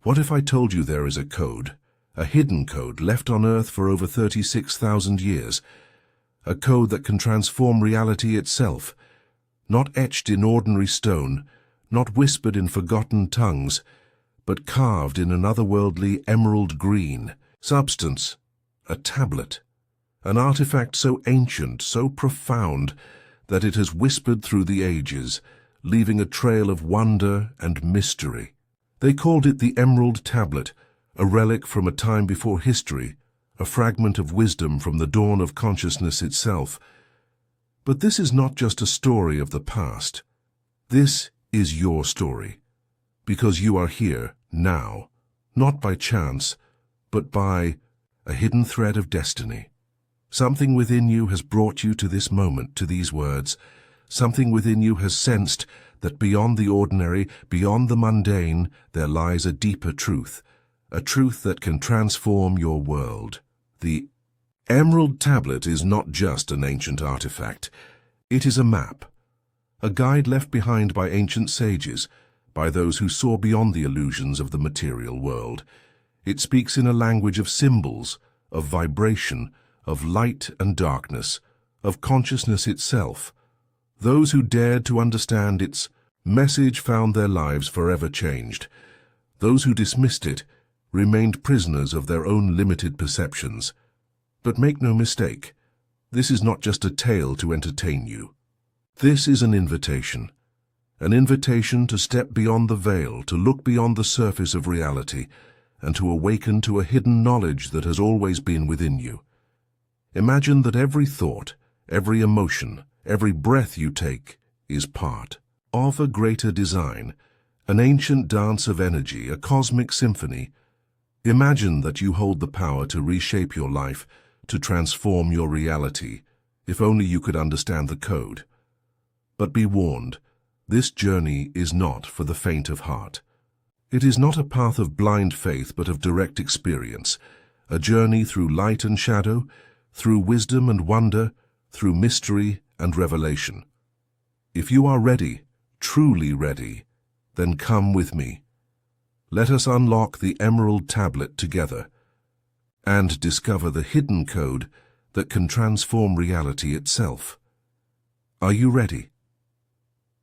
What if I told you there is a code, a hidden code left on Earth for over 36,000 years, a code that can transform reality itself, not etched in ordinary stone, not whispered in forgotten tongues, but carved in an otherworldly emerald green substance, a tablet, an artifact so ancient, so profound, that it has whispered through the ages, leaving a trail of wonder and mystery. They called it the Emerald Tablet, a relic from a time before history, a fragment of wisdom from the dawn of consciousness itself. But this is not just a story of the past. This is your story, because you are here now, not by chance, but by a hidden thread of destiny. Something within you has brought you to this moment, to these words. Something within you has sensed that beyond the ordinary, beyond the mundane, there lies a deeper truth, a truth that can transform your world. The Emerald Tablet is not just an ancient artifact. It is a map, a guide left behind by ancient sages, by those who saw beyond the illusions of the material world. It speaks in a language of symbols, of vibration, of light and darkness, of consciousness itself. Those who dared to understand its message found their lives forever changed. Those who dismissed it remained prisoners of their own limited perceptions. But make no mistake, this is not just a tale to entertain you. This is an invitation to step beyond the veil, to look beyond the surface of reality, and to awaken to a hidden knowledge that has always been within you. Imagine that every thought, every emotion, every breath you take is part of a greater design, an ancient dance of energy, a cosmic symphony. Imagine that you hold the power to reshape your life, to transform your reality, if only you could understand the code. But be warned, this journey is not for the faint of heart. It is not a path of blind faith but of direct experience, a journey through light and shadow, through wisdom and wonder, through mystery and revelation. If you are ready, truly ready, then come with me. Let us unlock the Emerald Tablet together and discover the hidden code that can transform reality itself. Are you ready?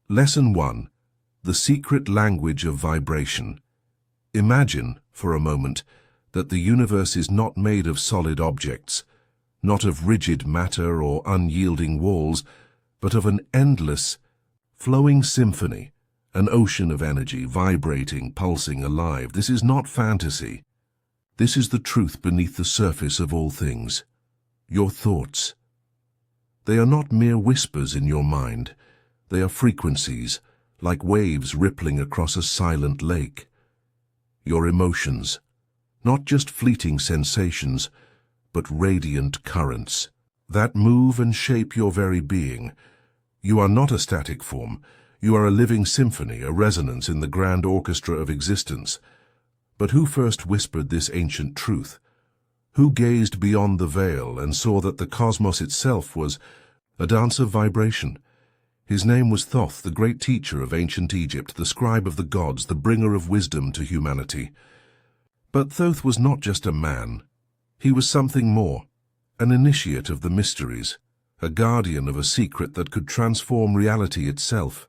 Lesson 1. The Secret Language of Vibration. Imagine, for a moment, that the universe is not made of solid objects, not of rigid matter or unyielding walls, but of an endless, flowing symphony, an ocean of energy, vibrating, pulsing, alive. This is not fantasy. This is the truth beneath the surface of all things. Your thoughts. They are not mere whispers in your mind. They are frequencies, like waves rippling across a silent lake. Your emotions, not just fleeting sensations, but radiant currents that move and shape your very being. You are not a static form. You are a living symphony, a resonance in the grand orchestra of existence. But who first whispered this ancient truth? Who gazed beyond the veil and saw that the cosmos itself was a dance of vibration? His name was Thoth, the great teacher of ancient Egypt, the scribe of the gods, the bringer of wisdom to humanity. But Thoth was not just a man. He was something more, an initiate of the mysteries, a guardian of a secret that could transform reality itself.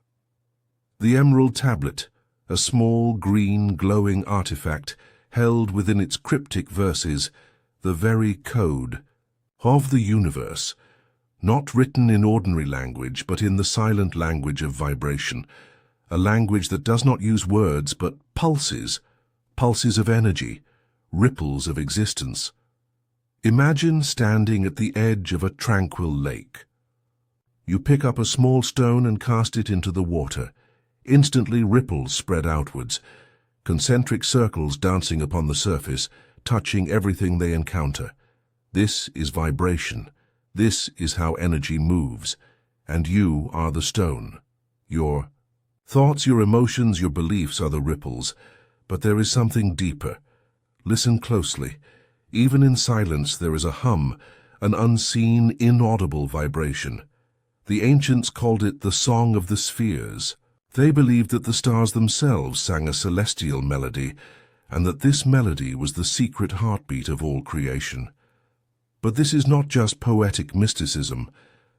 The Emerald Tablet, a small, green, glowing artifact, held within its cryptic verses the very code of the universe, not written in ordinary language, but in the silent language of vibration, a language that does not use words but pulses, pulses of energy, ripples of existence. Imagine standing at the edge of a tranquil lake. You pick up a small stone and cast it into the water. Instantly ripples spread outwards, concentric circles dancing upon the surface, touching everything they encounter. This is vibration. This is how energy moves, and you are the stone. Your thoughts, your emotions, your beliefs are the ripples, but there is something deeper. Listen closely. Even in silence there is a hum, an unseen, inaudible vibration. The ancients called it the Song of the Spheres. They believed that the stars themselves sang a celestial melody, and that this melody was the secret heartbeat of all creation. But this is not just poetic mysticism.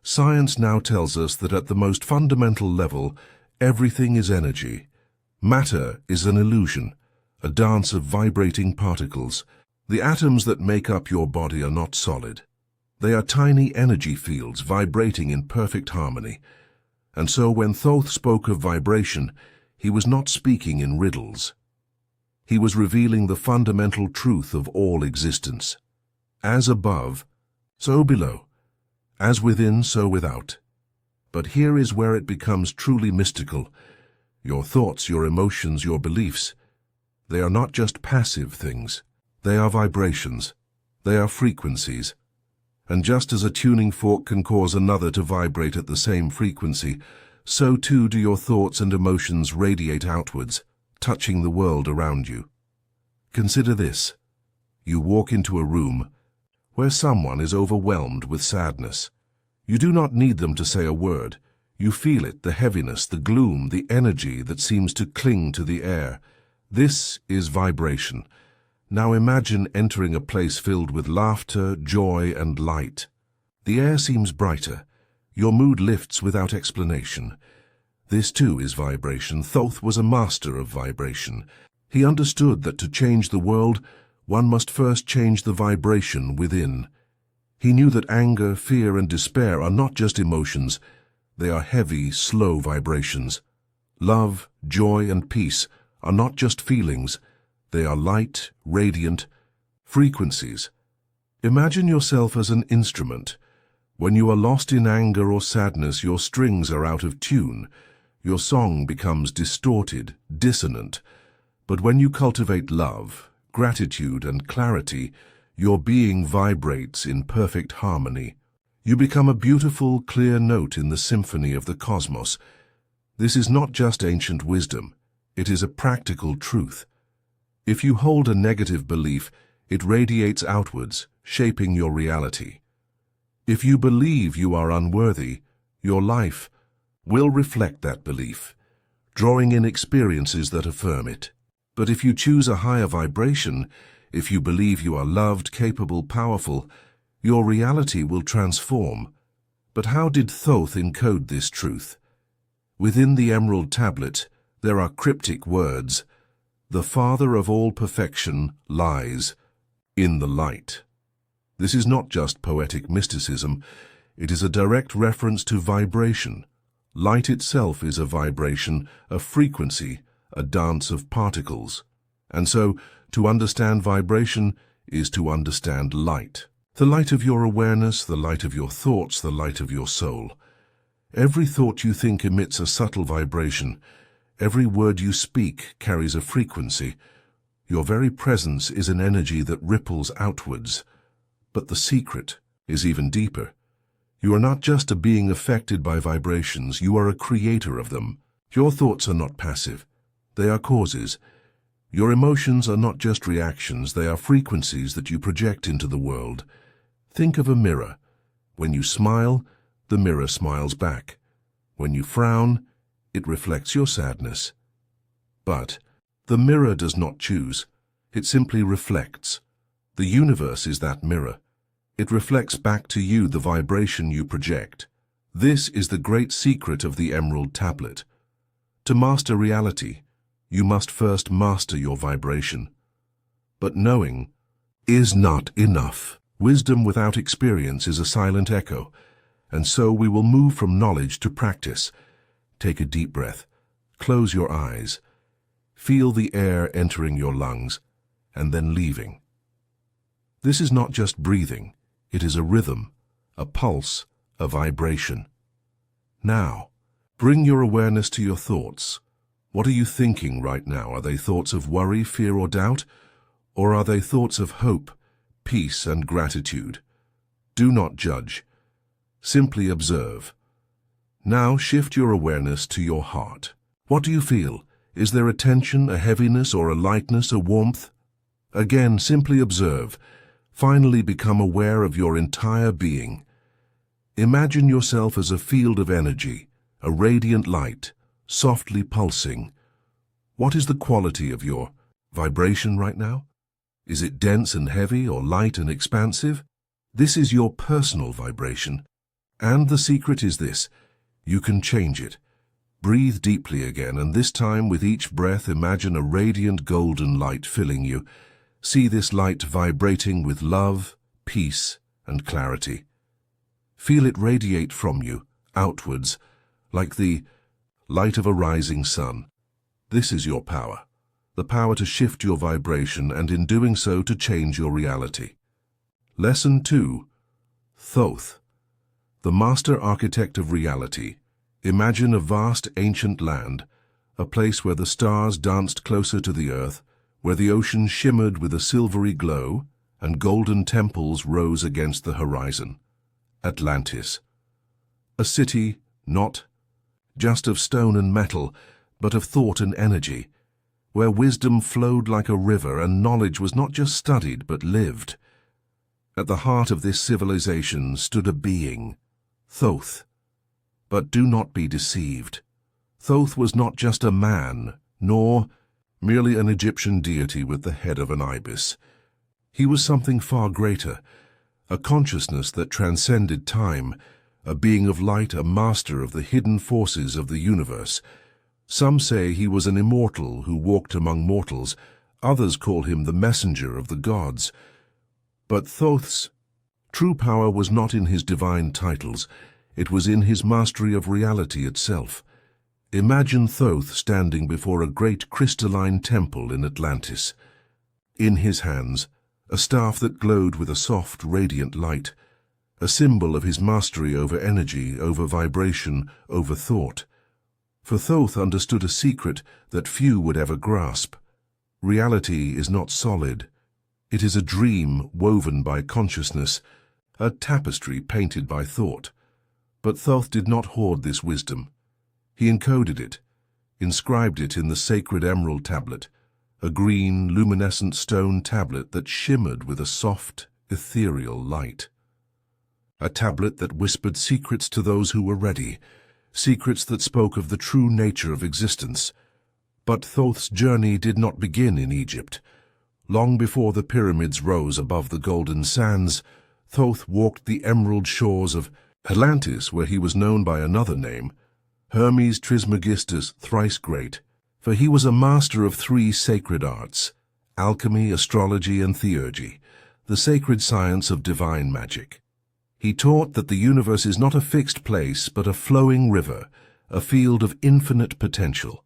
Science now tells us that at the most fundamental level, everything is energy. Matter is an illusion, a dance of vibrating particles. The atoms that make up your body are not solid. They are tiny energy fields vibrating in perfect harmony. And so when Thoth spoke of vibration, he was not speaking in riddles. He was revealing the fundamental truth of all existence. As above, so below. As within, so without. But here is where it becomes truly mystical. Your thoughts, your emotions, your beliefs, they are not just passive things. They are vibrations. They are frequencies. And just as a tuning fork can cause another to vibrate at the same frequency, so too do your thoughts and emotions radiate outwards, touching the world around you. Consider this. You walk into a room where someone is overwhelmed with sadness. You do not need them to say a word. You feel it, the heaviness, the gloom, the energy that seems to cling to the air. This is vibration. Now imagine entering a place filled with laughter, joy, and light. The air seems brighter. Your mood lifts without explanation. This too is vibration. Thoth was a master of vibration. He understood that to change the world, one must first change the vibration within. He knew that anger, fear, and despair are not just emotions. They are heavy, slow vibrations. Love, joy, and peace are not just feelings. They are light, radiant frequencies. Imagine yourself as an instrument. When you are lost in anger or sadness, your strings are out of tune. Your song becomes distorted, dissonant. But when you cultivate love, gratitude, and clarity, your being vibrates in perfect harmony. You become a beautiful, clear note in the symphony of the cosmos. This is not just ancient wisdom. It is a practical truth. If you hold a negative belief, it radiates outwards, shaping your reality. If you believe you are unworthy, your life will reflect that belief, drawing in experiences that affirm it. But if you choose a higher vibration, if you believe you are loved, capable, powerful, your reality will transform. But how did Thoth encode this truth? Within the emerald tablet, there are cryptic words. The Father of all perfection lies in the light. This is not just poetic mysticism. It is a direct reference to vibration. Light itself is a vibration, a frequency, a dance of particles. And so, to understand vibration is to understand light. The light of your awareness, the light of your thoughts, the light of your soul. Every thought you think emits a subtle vibration. Every word you speak carries a frequency. Your very presence is an energy that ripples outwards. But the secret is even deeper. You are not just a being affected by vibrations, you are a creator of them. Your thoughts are not passive. They are causes. Your emotions are not just reactions, they are frequencies that you project into the world. Think of a mirror. When you smile, the mirror smiles back. When you frown, it reflects your sadness. But the mirror does not choose. It simply reflects. The universe is that mirror. It reflects back to you the vibration you project. This is the great secret of the emerald tablet. To master reality, you must first master your vibration. But knowing is not enough. Wisdom without experience is a silent echo, and so we will move from knowledge to practice. Take a deep breath. Close your eyes. Feel the air entering your lungs and then leaving. This is not just breathing. It is a rhythm, a pulse, a vibration. Now, bring your awareness to your thoughts. What are you thinking right now? Are they thoughts of worry, fear, or doubt? Or are they thoughts of hope, peace, and gratitude? Do not judge. Simply observe. Now shift your awareness to your heart. What do you feel? Is there a tension, a heaviness, or a lightness, a warmth? Again, simply observe. Finally become aware of your entire being. Imagine yourself as a field of energy, a radiant light, softly pulsing. What is the quality of your vibration right now? Is it dense and heavy or light and expansive? This is your personal vibration. And the secret is this: you can change it. Breathe deeply again, and this time with each breath imagine a radiant golden light filling you. See this light vibrating with love, peace, and clarity. Feel it radiate from you, outwards, like the light of a rising sun. This is your power, the power to shift your vibration and in doing so to change your reality. Lesson 2. Thoth, the master architect of reality. Imagine a vast ancient land, a place where the stars danced closer to the earth, where the ocean shimmered with a silvery glow, and golden temples rose against the horizon. Atlantis. A city not just of stone and metal, but of thought and energy, where wisdom flowed like a river and knowledge was not just studied but lived. At the heart of this civilization stood a being, Thoth. But do not be deceived. Thoth was not just a man, nor merely an Egyptian deity with the head of an ibis. He was something far greater, a consciousness that transcended time, a being of light, a master of the hidden forces of the universe. Some say he was an immortal who walked among mortals. Others call him the messenger of the gods. But Thoth's true power was not in his divine titles. It was in his mastery of reality itself. Imagine Thoth standing before a great crystalline temple in Atlantis. In his hands, a staff that glowed with a soft, radiant light, a symbol of his mastery over energy, over vibration, over thought. For Thoth understood a secret that few would ever grasp. Reality is not solid. It is a dream woven by consciousness, a tapestry painted by thought. But Thoth did not hoard this wisdom. He encoded it, inscribed it in the sacred emerald tablet, a green, luminescent stone tablet that shimmered with a soft, ethereal light. A tablet that whispered secrets to those who were ready, secrets that spoke of the true nature of existence. But Thoth's journey did not begin in Egypt. Long before the pyramids rose above the golden sands, Thoth walked the emerald shores of Atlantis, where he was known by another name, Hermes Trismegistus thrice great, for he was a master of 3 sacred arts, alchemy, astrology, and theurgy, the sacred science of divine magic. He taught that the universe is not a fixed place, but a flowing river, a field of infinite potential.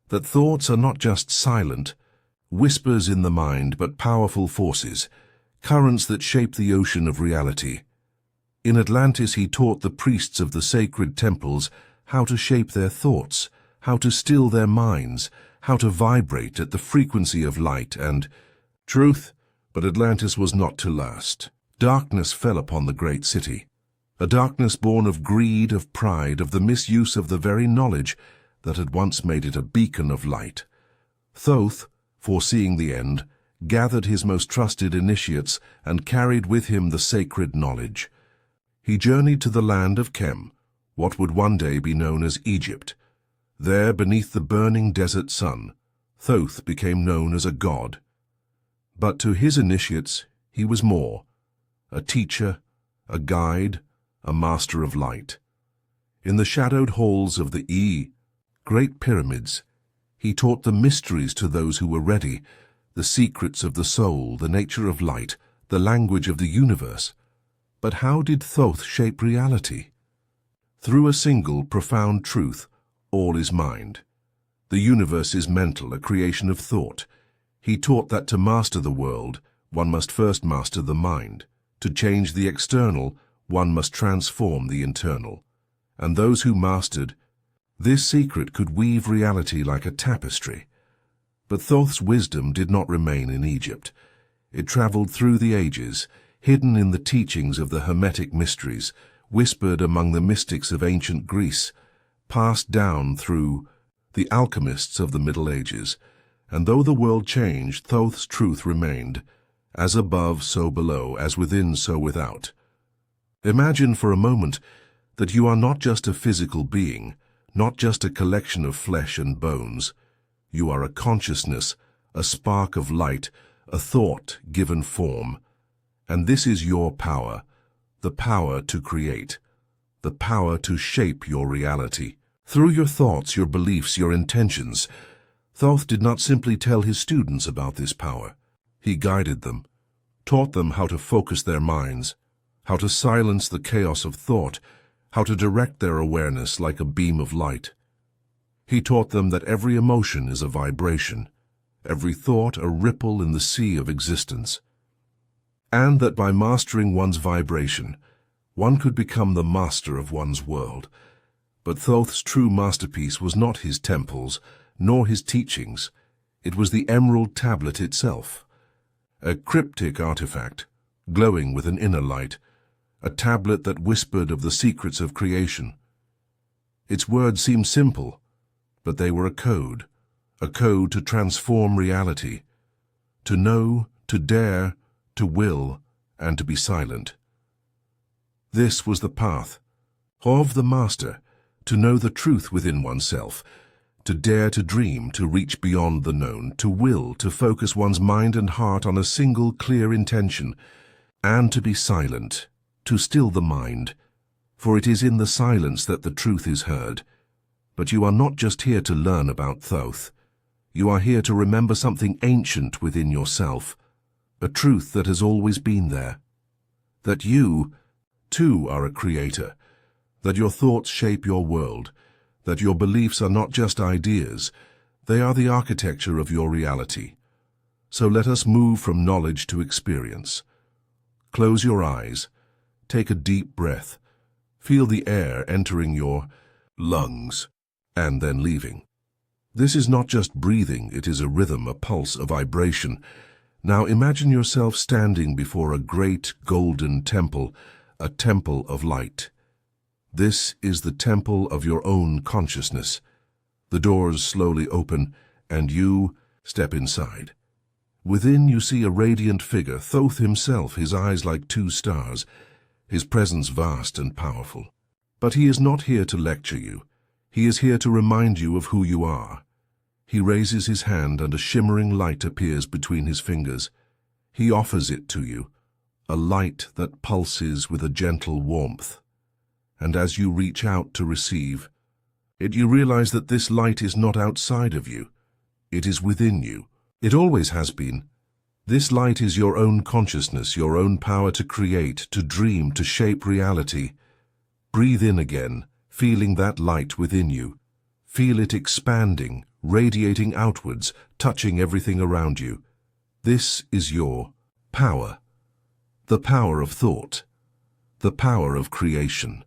That thoughts are not just silent, whispers in the mind, but powerful forces, currents that shape the ocean of reality. In Atlantis he taught the priests of the sacred temples how to shape their thoughts, how to still their minds, how to vibrate at the frequency of light and truth. But Atlantis was not to last. Darkness fell upon the great city, a darkness born of greed, of pride, of the misuse of the very knowledge that had once made it a beacon of light. Thoth, foreseeing the end, gathered his most trusted initiates and carried with him the sacred knowledge. He journeyed to the land of Kem, what would one day be known as Egypt. There, beneath the burning desert sun, Thoth became known as a god. But to his initiates he was more, a teacher, a guide, a master of light. In the shadowed halls of the Great Pyramids, he taught the mysteries to those who were ready, the secrets of the soul, the nature of light, the language of the universe. But how did Thoth shape reality? Through a single profound truth: all is mind. The universe is mental, a creation of thought. He taught that to master the world, one must first master the mind. To change the external, one must transform the internal. And those who mastered this secret could weave reality like a tapestry. But Thoth's wisdom did not remain in Egypt. It traveled through the ages, hidden in the teachings of the Hermetic mysteries, whispered among the mystics of ancient Greece, passed down through the alchemists of the Middle Ages. And though the world changed, Thoth's truth remained, as above, so below, as within, so without. Imagine for a moment that you are not just a physical being, not just a collection of flesh and bones. You are a consciousness, a spark of light, a thought given form. And this is your power, the power to create, the power to shape your reality. Through your thoughts, your beliefs, your intentions, Thoth did not simply tell his students about this power. He guided them, taught them how to focus their minds, how to silence the chaos of thought, how to direct their awareness like a beam of light. He taught them that every emotion is a vibration, every thought a ripple in the sea of existence, and that by mastering one's vibration, one could become the master of one's world. But Thoth's true masterpiece was not his temples, nor his teachings. It was the emerald tablet itself, a cryptic artifact, glowing with an inner light, a tablet that whispered of the secrets of creation. Its words seemed simple, but they were a code to transform reality, to know, to dare, to will, and to be silent. This was the path of the master, to know the truth within oneself, to dare to dream, to reach beyond the known, to will, to focus one's mind and heart on a single clear intention, and to be silent, to still the mind, for it is in the silence that the truth is heard. But you are not just here to learn about Thoth. You are here to remember something ancient within yourself, a truth that has always been there, that you, too, are a creator, that your thoughts shape your world, that your beliefs are not just ideas, they are the architecture of your reality. So let us move from knowledge to experience. Close your eyes, take a deep breath, feel the air entering your lungs and then leaving. This is not just breathing, it is a rhythm, a pulse, a vibration. Now imagine yourself standing before a great golden temple, a temple of light. This is the temple of your own consciousness. The doors slowly open, and you step inside. Within you see a radiant figure, Thoth himself, his eyes like two stars, his presence vast and powerful. But he is not here to lecture you. He is here to remind you of who you are. He raises his hand and a shimmering light appears between his fingers. He offers it to you, a light that pulses with a gentle warmth. And as you reach out to receive it, you realize that this light is not outside of you. It is within you. It always has been. This light is your own consciousness, your own power to create, to dream, to shape reality. Breathe in again, feeling that light within you. Feel it expanding, radiating outwards, touching everything around you. This is your power. The power of thought. The power of creation.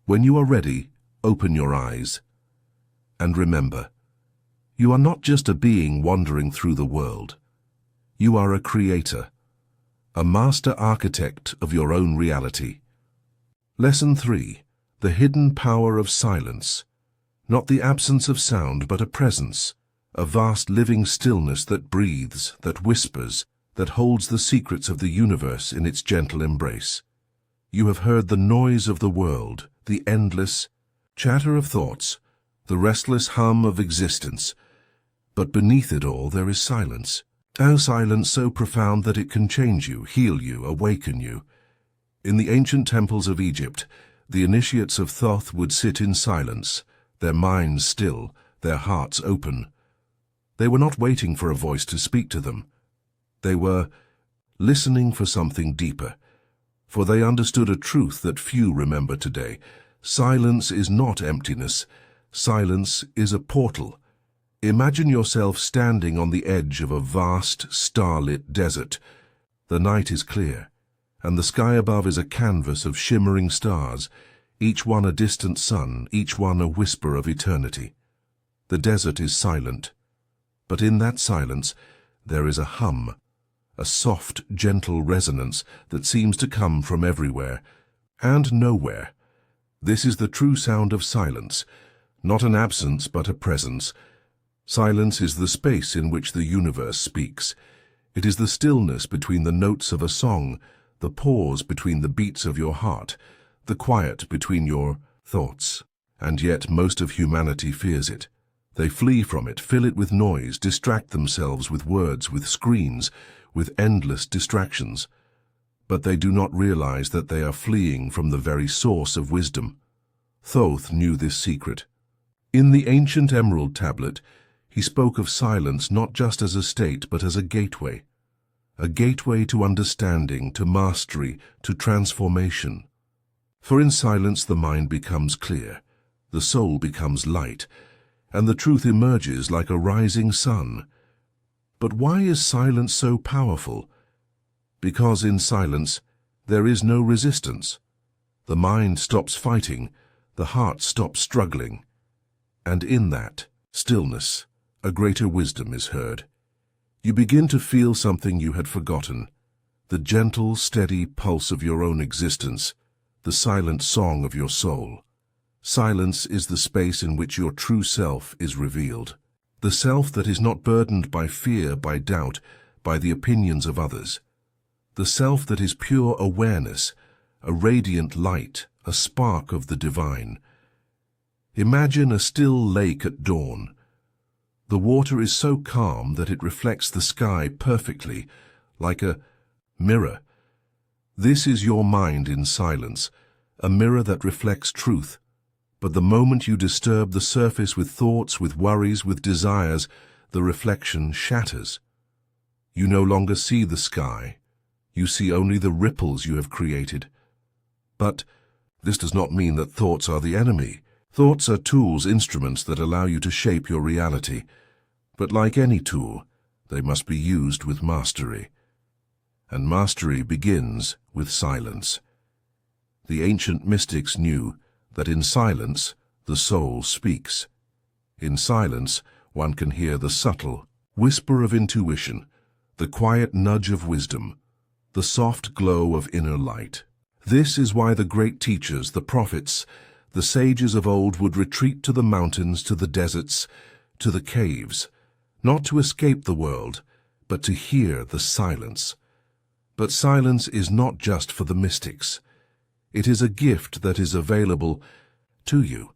When you are ready, open your eyes. And remember, you are not just a being wandering through the world. You are a creator, a master architect of your own reality. Lesson 3. The hidden power of silence. Not the absence of sound, but a presence, a vast living stillness that breathes, that whispers, that holds the secrets of the universe in its gentle embrace. You have heard the noise of the world, the endless chatter of thoughts, the restless hum of existence. But beneath it all there is silence. A silence so profound that it can change you, heal you, awaken you. In the ancient temples of Egypt, the initiates of Thoth would sit in silence, their minds still, their hearts open. They were not waiting for a voice to speak to them. They were listening for something deeper, for they understood a truth that few remember today. Silence is not emptiness. Silence is a portal. Imagine yourself standing on the edge of a vast, starlit desert. The night is clear, and the sky above is a canvas of shimmering stars, each one a distant sun, each one a whisper of eternity. The desert is silent, but in that silence there is a hum, a soft, gentle resonance that seems to come from everywhere and nowhere. This is the true sound of silence, not an absence but a presence. Silence is the space in which the universe speaks. It is the stillness between the notes of a song, the pause between the beats of your heart, the quiet between your thoughts. And yet most of humanity fears it. They flee from it, fill it with noise, distract themselves with words, with screens, with endless distractions. But they do not realize that they are fleeing from the very source of wisdom. Thoth knew this secret. In the ancient Emerald Tablet, he spoke of silence not just as a state, but as a gateway to understanding, to mastery, to transformation. For in silence the mind becomes clear, the soul becomes light, and the truth emerges like a rising sun. But why is silence so powerful? Because in silence there is no resistance. The mind stops fighting, the heart stops struggling, and in that stillness, a greater wisdom is heard. You begin to feel something you had forgotten, the gentle, steady pulse of your own existence, the silent song of your soul. Silence is the space in which your true self is revealed, the self that is not burdened by fear, by doubt, by the opinions of others, the self that is pure awareness, a radiant light, a spark of the divine. Imagine a still lake at dawn. The water is so calm that it reflects the sky perfectly, like a mirror. This is your mind in silence, a mirror that reflects truth. But the moment you disturb the surface with thoughts, with worries, with desires, the reflection shatters. You no longer see the sky. You see only the ripples you have created. But this does not mean that thoughts are the enemy. Thoughts are tools, instruments that allow you to shape your reality. But like any tool, they must be used with mastery. And mastery begins with silence. The ancient mystics knew that in silence the soul speaks. In silence one can hear the subtle whisper of intuition, the quiet nudge of wisdom, the soft glow of inner light. This is why the great teachers, the prophets, the sages of old would retreat to the mountains, to the deserts, to the caves, not to escape the world, but to hear the silence. But silence is not just for the mystics. It is a gift that is available to you.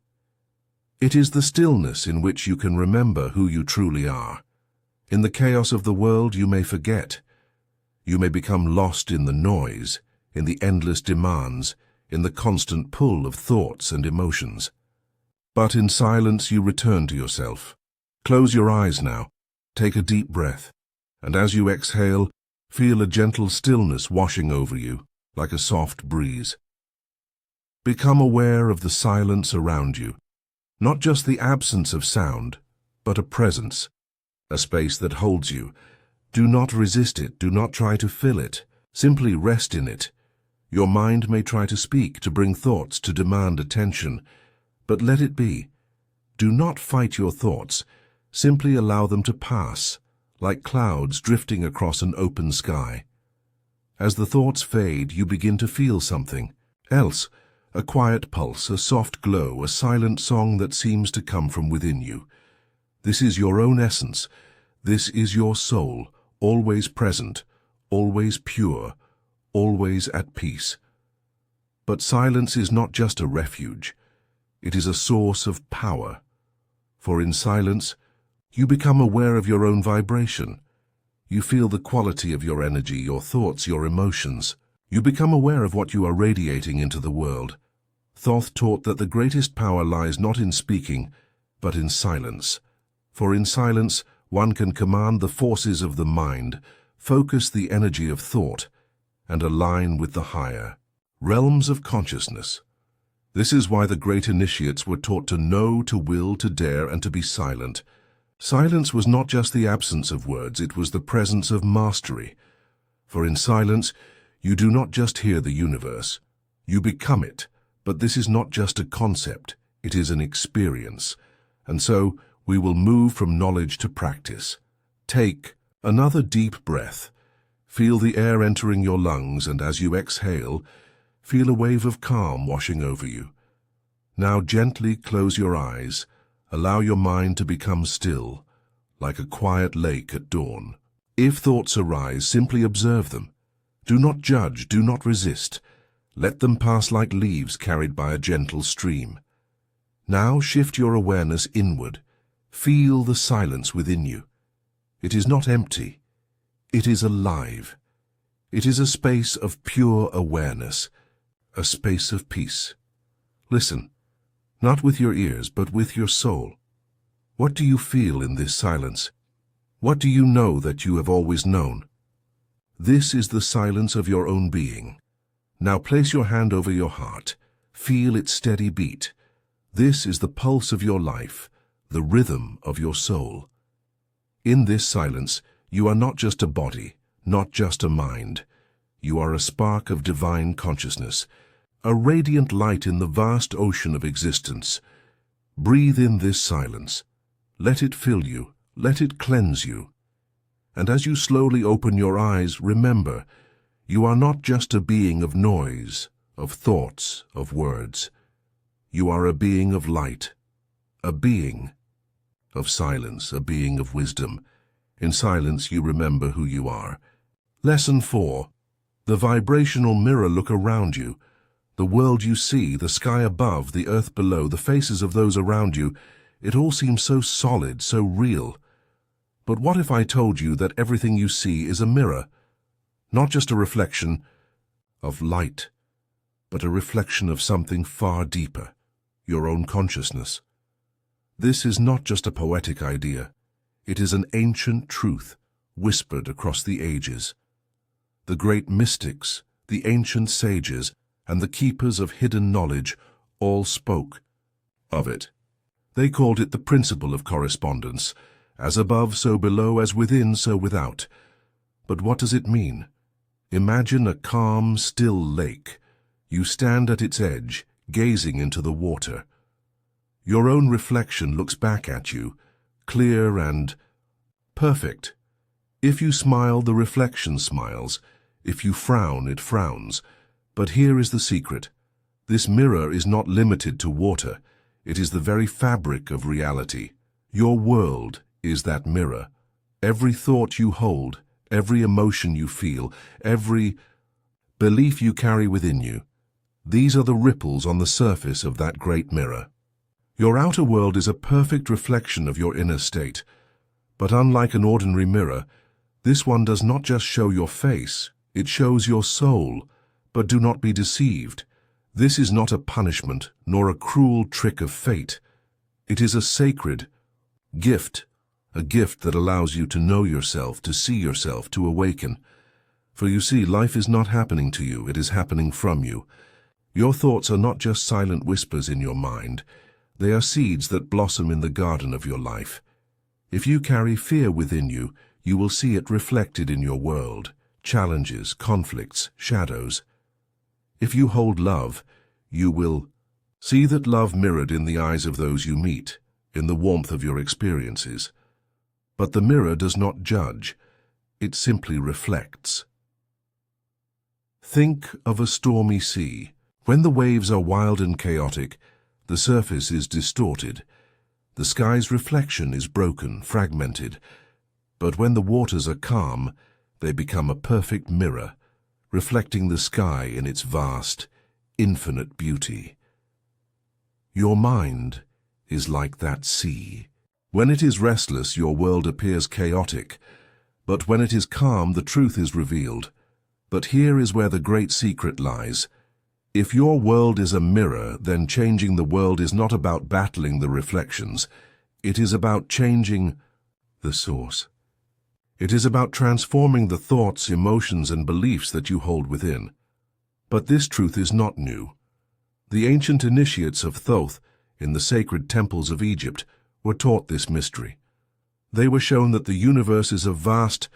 It is the stillness in which you can remember who you truly are. In the chaos of the world you may forget. You may become lost in the noise, in the endless demands, in the constant pull of thoughts and emotions. But in silence you return to yourself. Close your eyes now, take a deep breath, and as you exhale, feel a gentle stillness washing over you, like a soft breeze. Become aware of the silence around you, not just the absence of sound, but a presence, a space that holds you. Do not resist it, do not try to fill it, simply rest in it. Your mind may try to speak, to bring thoughts, to demand attention, but let it be. Do not fight your thoughts, simply allow them to pass, like clouds drifting across an open sky. As the thoughts fade, you begin to feel something else, a quiet pulse, a soft glow, a silent song that seems to come from within you. This is your own essence. This is your soul, always present, always pure, always at peace. But silence is not just a refuge. It is a source of power. For in silence, you become aware of your own vibration. You feel the quality of your energy, your thoughts, your emotions. You become aware of what you are radiating into the world. Thoth taught that the greatest power lies not in speaking, but in silence. For in silence, one can command the forces of the mind, focus the energy of thought, and align with the higher realms of consciousness. This is why the great initiates were taught to know, to will, to dare, and to be silent. Silence was not just the absence of words, it was the presence of mastery. For in silence, you do not just hear the universe, you become it. But this is not just a concept, it is an experience. And so, we will move from knowledge to practice. Take another deep breath. Feel the air entering your lungs, and as you exhale, feel a wave of calm washing over you. Now gently close your eyes. Allow your mind to become still, like a quiet lake at dawn. If thoughts arise, simply observe them. Do not judge, do not resist. Let them pass like leaves carried by a gentle stream. Now shift your awareness inward. Feel the silence within you. It is not empty. It is alive. It is a space of pure awareness, a space of peace. Listen, not with your ears, but with your soul. What do you feel in this silence? What do you know that you have always known? This is the silence of your own being. Now place your hand over your heart. Feel its steady beat. This is the pulse of your life, the rhythm of your soul. In this silence, you are not just a body, not just a mind. You are a spark of divine consciousness, a radiant light in the vast ocean of existence. Breathe in this silence. Let it fill you. Let it cleanse you. And as you slowly open your eyes, remember, you are not just a being of noise, of thoughts, of words. You are a being of light, a being of silence, a being of wisdom. In silence, you remember who you are. Lesson 4. The vibrational mirror. Look around you. The world you see, the sky above, the earth below, the faces of those around you, it all seems so solid, so real. But what if I told you that everything you see is a mirror? Not just a reflection of light, but a reflection of something far deeper, your own consciousness. This is not just a poetic idea. It is an ancient truth, whispered across the ages. The great mystics, the ancient sages, and the keepers of hidden knowledge all spoke of it. They called it the principle of correspondence, as above, so below, as within, so without. But what does it mean? Imagine a calm, still lake. You stand at its edge, gazing into the water. Your own reflection looks back at you, clear and perfect. If you smile, the reflection smiles. If you frown, it frowns. But here is the secret. This mirror is not limited to water. It is the very fabric of reality. Your world is that mirror. Every thought you hold, every emotion you feel, every belief you carry within you, these are the ripples on the surface of that great mirror. Your outer world is a perfect reflection of your inner state. But unlike an ordinary mirror, this one does not just show your face, it shows your soul. But do not be deceived. This is not a punishment, nor a cruel trick of fate. It is a sacred gift, a gift that allows you to know yourself, to see yourself, to awaken. For you see, life is not happening to you, it is happening from you. Your thoughts are not just silent whispers in your mind. They are seeds that blossom in the garden of your life. If you carry fear within you, you will see it reflected in your world, challenges, conflicts, shadows. If you hold love, you will see that love mirrored in the eyes of those you meet, in the warmth of your experiences. But the mirror does not judge, it simply reflects. Think of a stormy sea. When the waves are wild and chaotic, the surface is distorted. The sky's reflection is broken, fragmented. But when the waters are calm, they become a perfect mirror, reflecting the sky in its vast, infinite beauty. Your mind is like that sea. When it is restless, your world appears chaotic, but when it is calm, the truth is revealed. But here is where the great secret lies. If your world is a mirror, then changing the world is not about battling the reflections. It is about changing the source. It is about transforming the thoughts, emotions, and beliefs that you hold within. But this truth is not new. The ancient initiates of Thoth in the sacred temples of Egypt were taught this mystery. They were shown that the universe is a vast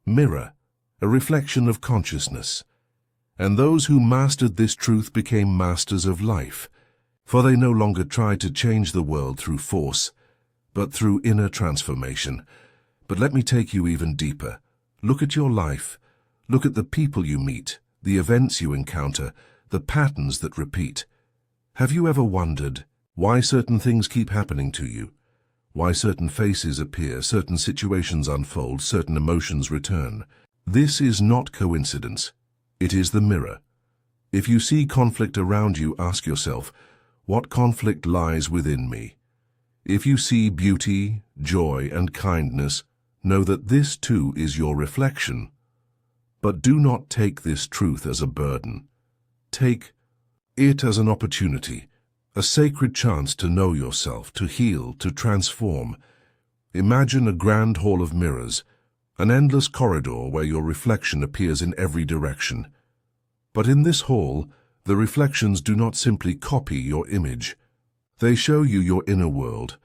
mirror, a reflection of consciousness. And those who mastered this truth became masters of life, for they no longer tried to change the world through force, but through inner transformation. But let me take you even deeper. Look at your life. Look at the people you meet, the events you encounter, the patterns that repeat. Have you ever wondered why certain things keep happening to you? Why certain faces appear, certain situations unfold, certain emotions return? This is not coincidence. It is the mirror. If you see conflict around you, ask yourself, what conflict lies within me? If you see beauty, joy, and kindness, know that this too is your reflection. But do not take this truth as a burden. Take it as an opportunity, a sacred chance to know yourself, to heal, to transform. Imagine a grand hall of mirrors, an endless corridor where your reflection appears in every direction. But in this hall, the reflections do not simply copy your image. They show you your inner world.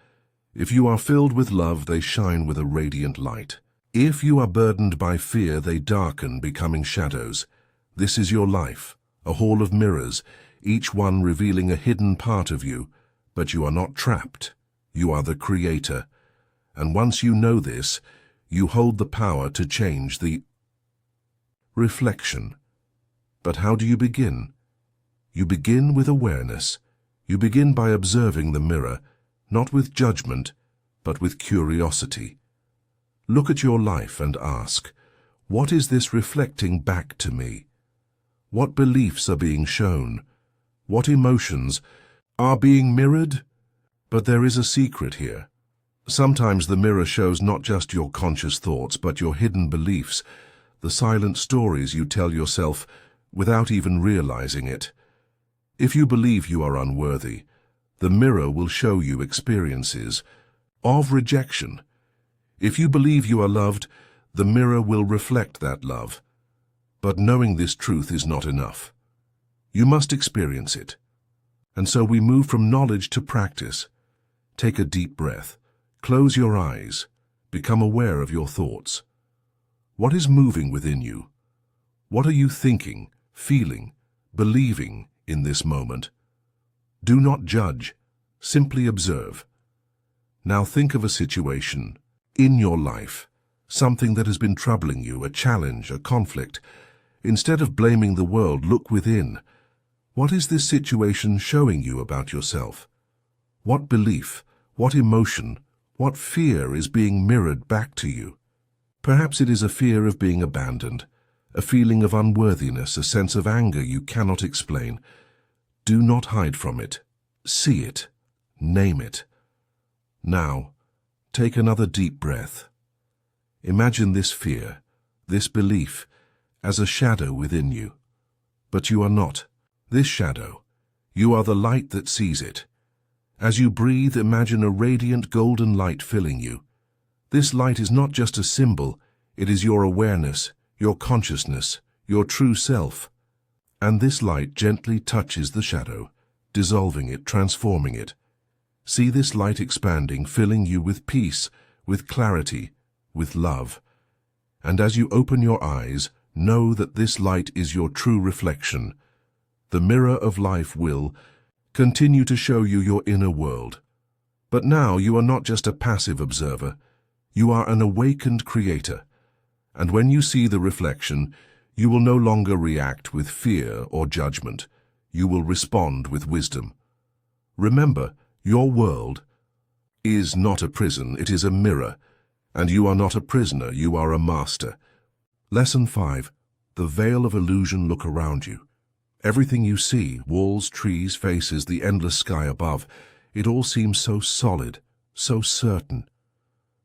If you are filled with love, they shine with a radiant light. If you are burdened by fear, they darken, becoming shadows. This is your life, a hall of mirrors, each one revealing a hidden part of you. But you are not trapped. You are the creator. And once you know this, you hold the power to change the reflection. But how do you begin? You begin with awareness. You begin by observing the mirror, not with judgment, but with curiosity. Look at your life and ask, what is this reflecting back to me? What beliefs are being shown? What emotions are being mirrored? But there is a secret here. Sometimes the mirror shows not just your conscious thoughts, but your hidden beliefs, the silent stories you tell yourself without even realizing it. If you believe you are unworthy, the mirror will show you experiences of rejection. If you believe you are loved, the mirror will reflect that love. But knowing this truth is not enough. You must experience it. And so we move from knowledge to practice. Take a deep breath. Close your eyes. Become aware of your thoughts. What is moving within you? What are you thinking, feeling, believing in this moment? Do not judge. Simply observe. Now think of a situation in your life, something that has been troubling you, a challenge, a conflict. Instead of blaming the world, look within. What is this situation showing you about yourself? What belief, what emotion, what fear is being mirrored back to you? Perhaps it is a fear of being abandoned, a feeling of unworthiness, a sense of anger you cannot explain. Do not hide from it. See it. Name it. Now, take another deep breath. Imagine this fear, this belief, as a shadow within you. But you are not this shadow. You are the light that sees it. As you breathe, imagine a radiant golden light filling you. This light is not just a symbol, it is your awareness, your consciousness, your true self. And this light gently touches the shadow, dissolving it, transforming it. See this light expanding, filling you with peace, with clarity, with love. And as you open your eyes, know that this light is your true reflection. The mirror of life will continue to show you your inner world. But now you are not just a passive observer. You are an awakened creator. And when you see the reflection, you will no longer react with fear or judgment. You will respond with wisdom. Remember, your world is not a prison, it is a mirror. And you are not a prisoner, you are a master. Lesson 5. The veil of illusion. Look around you. Everything you see, walls, trees, faces, the endless sky above, it all seems so solid, so certain.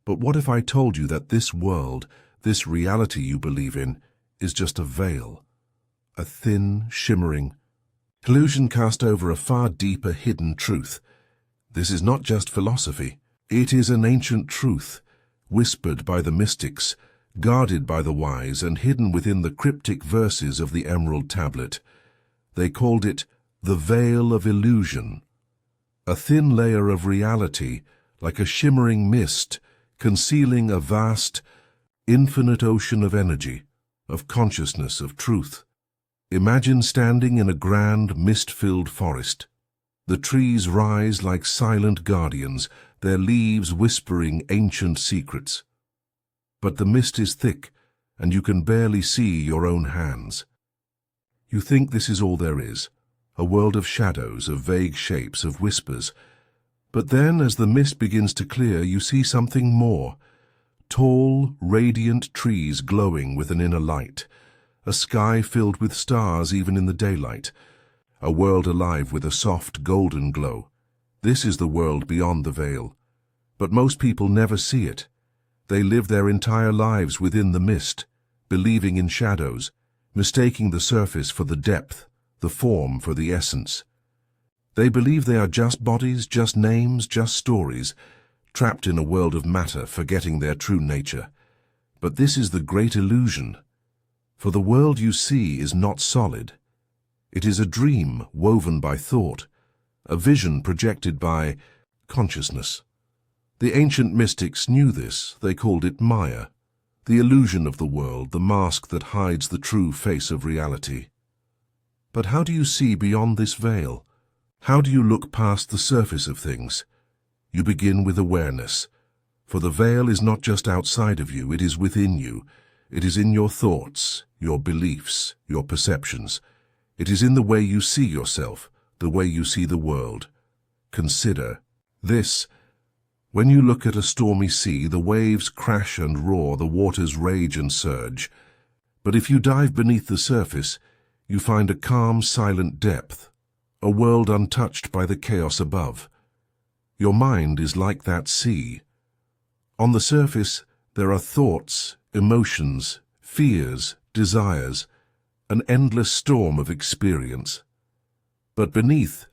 But what if I told you that this world, this reality you believe in, is just a veil, a thin, shimmering illusion cast over a far deeper hidden truth? This is not just philosophy. It is an ancient truth, whispered by the mystics, guarded by the wise, and hidden within the cryptic verses of the Emerald Tablet. They called it the veil of illusion, a thin layer of reality, like a shimmering mist, concealing a vast, infinite ocean of energy, of consciousness, of truth. Imagine standing in a grand, mist-filled forest. The trees rise like silent guardians, their leaves whispering ancient secrets. But the mist is thick, and you can barely see your own hands. You think this is all there is, a world of shadows, of vague shapes, of whispers. But then, as the mist begins to clear, you see something more. Tall, radiant trees glowing with an inner light, a sky filled with stars even in the daylight, a world alive with a soft golden glow. This is the world beyond the veil, But most people never see it. They live their entire lives within the mist, believing in shadows, mistaking the surface for the depth, the form for the essence. They believe they are just bodies, just names, just stories, trapped in a world of matter, forgetting their true nature. But this is the great illusion. For the world you see is not solid. It is a dream woven by thought, a vision projected by consciousness. The ancient mystics knew this. They called it Maya, the illusion of the world, the mask that hides the true face of reality. But how do you see beyond this veil? How do you look past the surface of things? You begin with awareness. For the veil is not just outside of you, it is within you. It is in your thoughts, your beliefs, your perceptions. It is in the way you see yourself, the way you see the world. Consider this. When you look at a stormy sea, the waves crash and roar, the waters rage and surge. But if you dive beneath the surface, you find a calm, silent depth, a world untouched by the chaos above. Your mind is like that sea. On the surface, there are thoughts, emotions, fears, desires, an endless storm of experience. But beneath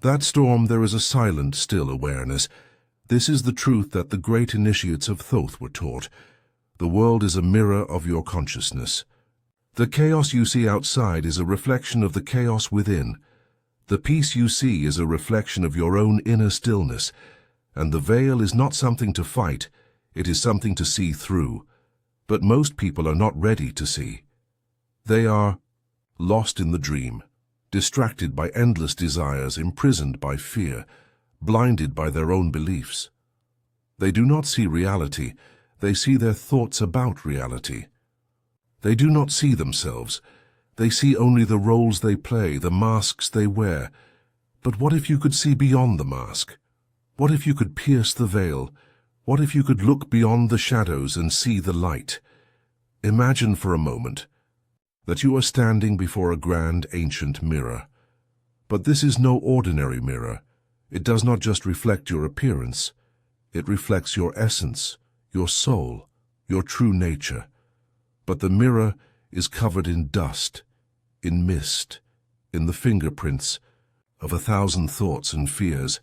that storm there is a silent, still awareness. This is the truth that the great initiates of Thoth were taught. The world is a mirror of your consciousness. The chaos you see outside is a reflection of the chaos within. The peace you see is a reflection of your own inner stillness. And the veil is not something to fight, it is something to see through. But most people are not ready to see. They are lost in the dream, distracted by endless desires, imprisoned by fear, blinded by their own beliefs. They do not see reality, they see their thoughts about reality. They do not see themselves, they see only the roles they play, the masks they wear. But what if you could see beyond the mask? What if you could pierce the veil? What if you could look beyond the shadows and see the light? Imagine for a moment that you are standing before a grand ancient mirror. But this is no ordinary mirror. It does not just reflect your appearance. It reflects your essence, your soul, your true nature. But the mirror is covered in dust, in mist, in the fingerprints of 1,000 thoughts and fears.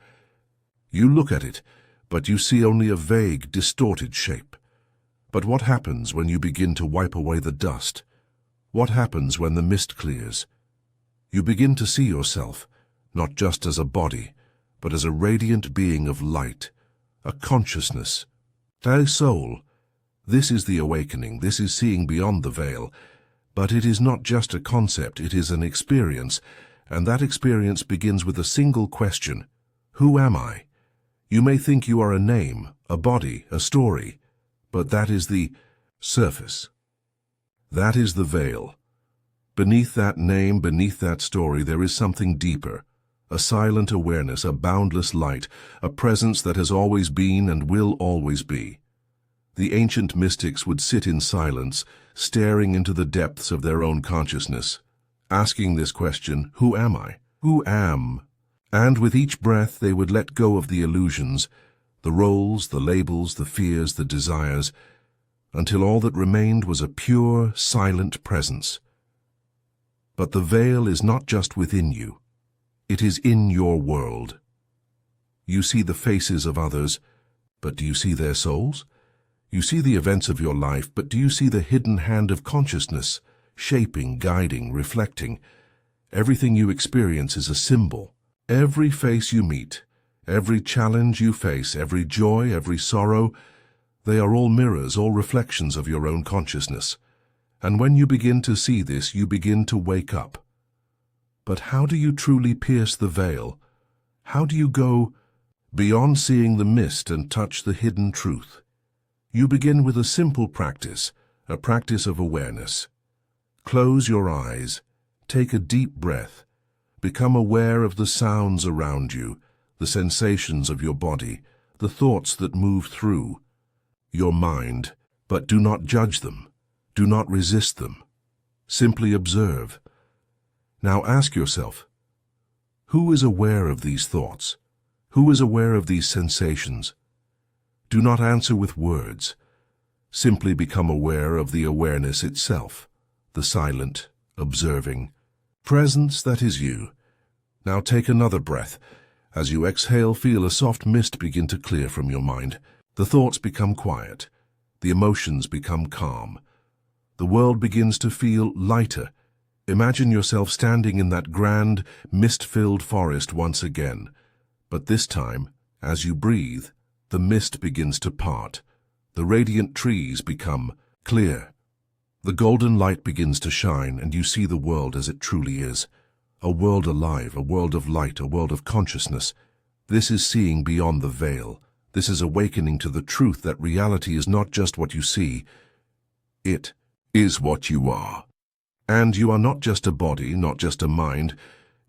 You look at it, but you see only a vague, distorted shape. But what happens when you begin to wipe away the dust? What happens when the mist clears? You begin to see yourself, not just as a body, but as a radiant being of light, a consciousness, a soul. This is the awakening, this is seeing beyond the veil. But it is not just a concept, it is an experience, and that experience begins with a single question: who am I? You may think you are a name, a body, a story, but that is the surface. That is the veil. Beneath that name, beneath that story, there is something deeper. A silent awareness, a boundless light, a presence that has always been and will always be. The ancient mystics would sit in silence, staring into the depths of their own consciousness, asking this question: who am I? Who am? And with each breath they would let go of the illusions, the roles, the labels, the fears, the desires, until all that remained was a pure, silent presence. But the veil is not just within you. It is in your world. You see the faces of others, but do you see their souls? You see the events of your life, but do you see the hidden hand of consciousness, shaping, guiding, reflecting? Everything you experience is a symbol. Every face you meet, every challenge you face, every joy, every sorrow, they are all mirrors, all reflections of your own consciousness. And when you begin to see this, you begin to wake up. But how do you truly pierce the veil? How do you go beyond seeing the mist and touch the hidden truth? You begin with a simple practice, a practice of awareness. Close your eyes, take a deep breath, become aware of the sounds around you, the sensations of your body, the thoughts that move through your mind, but do not judge them, do not resist them. Simply observe. Now ask yourself, who is aware of these thoughts? Who is aware of these sensations? Do not answer with words. Simply become aware of the awareness itself, the silent, observing presence that is you. Now take another breath. As you exhale, feel a soft mist begin to clear from your mind. The thoughts become quiet. The emotions become calm. The world begins to feel lighter. Imagine yourself standing in that grand, mist-filled forest once again. But this time, as you breathe, the mist begins to part. The radiant trees become clear. The golden light begins to shine, and you see the world as it truly is. A world alive, a world of light, a world of consciousness. This is seeing beyond the veil. This is awakening to the truth that reality is not just what you see. It is what you are. And you are not just a body, not just a mind.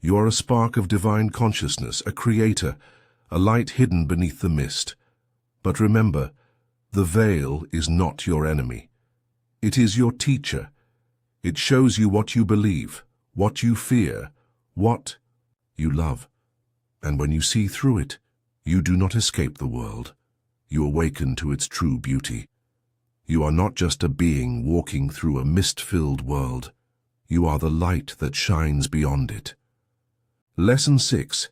You are a spark of divine consciousness, a creator, a light hidden beneath the mist. But remember, the veil is not your enemy. It is your teacher. It shows you what you believe, what you fear, what you love. And when you see through it, you do not escape the world. You awaken to its true beauty. You are not just a being walking through a mist-filled world. You are the light that shines beyond it. Lesson 6.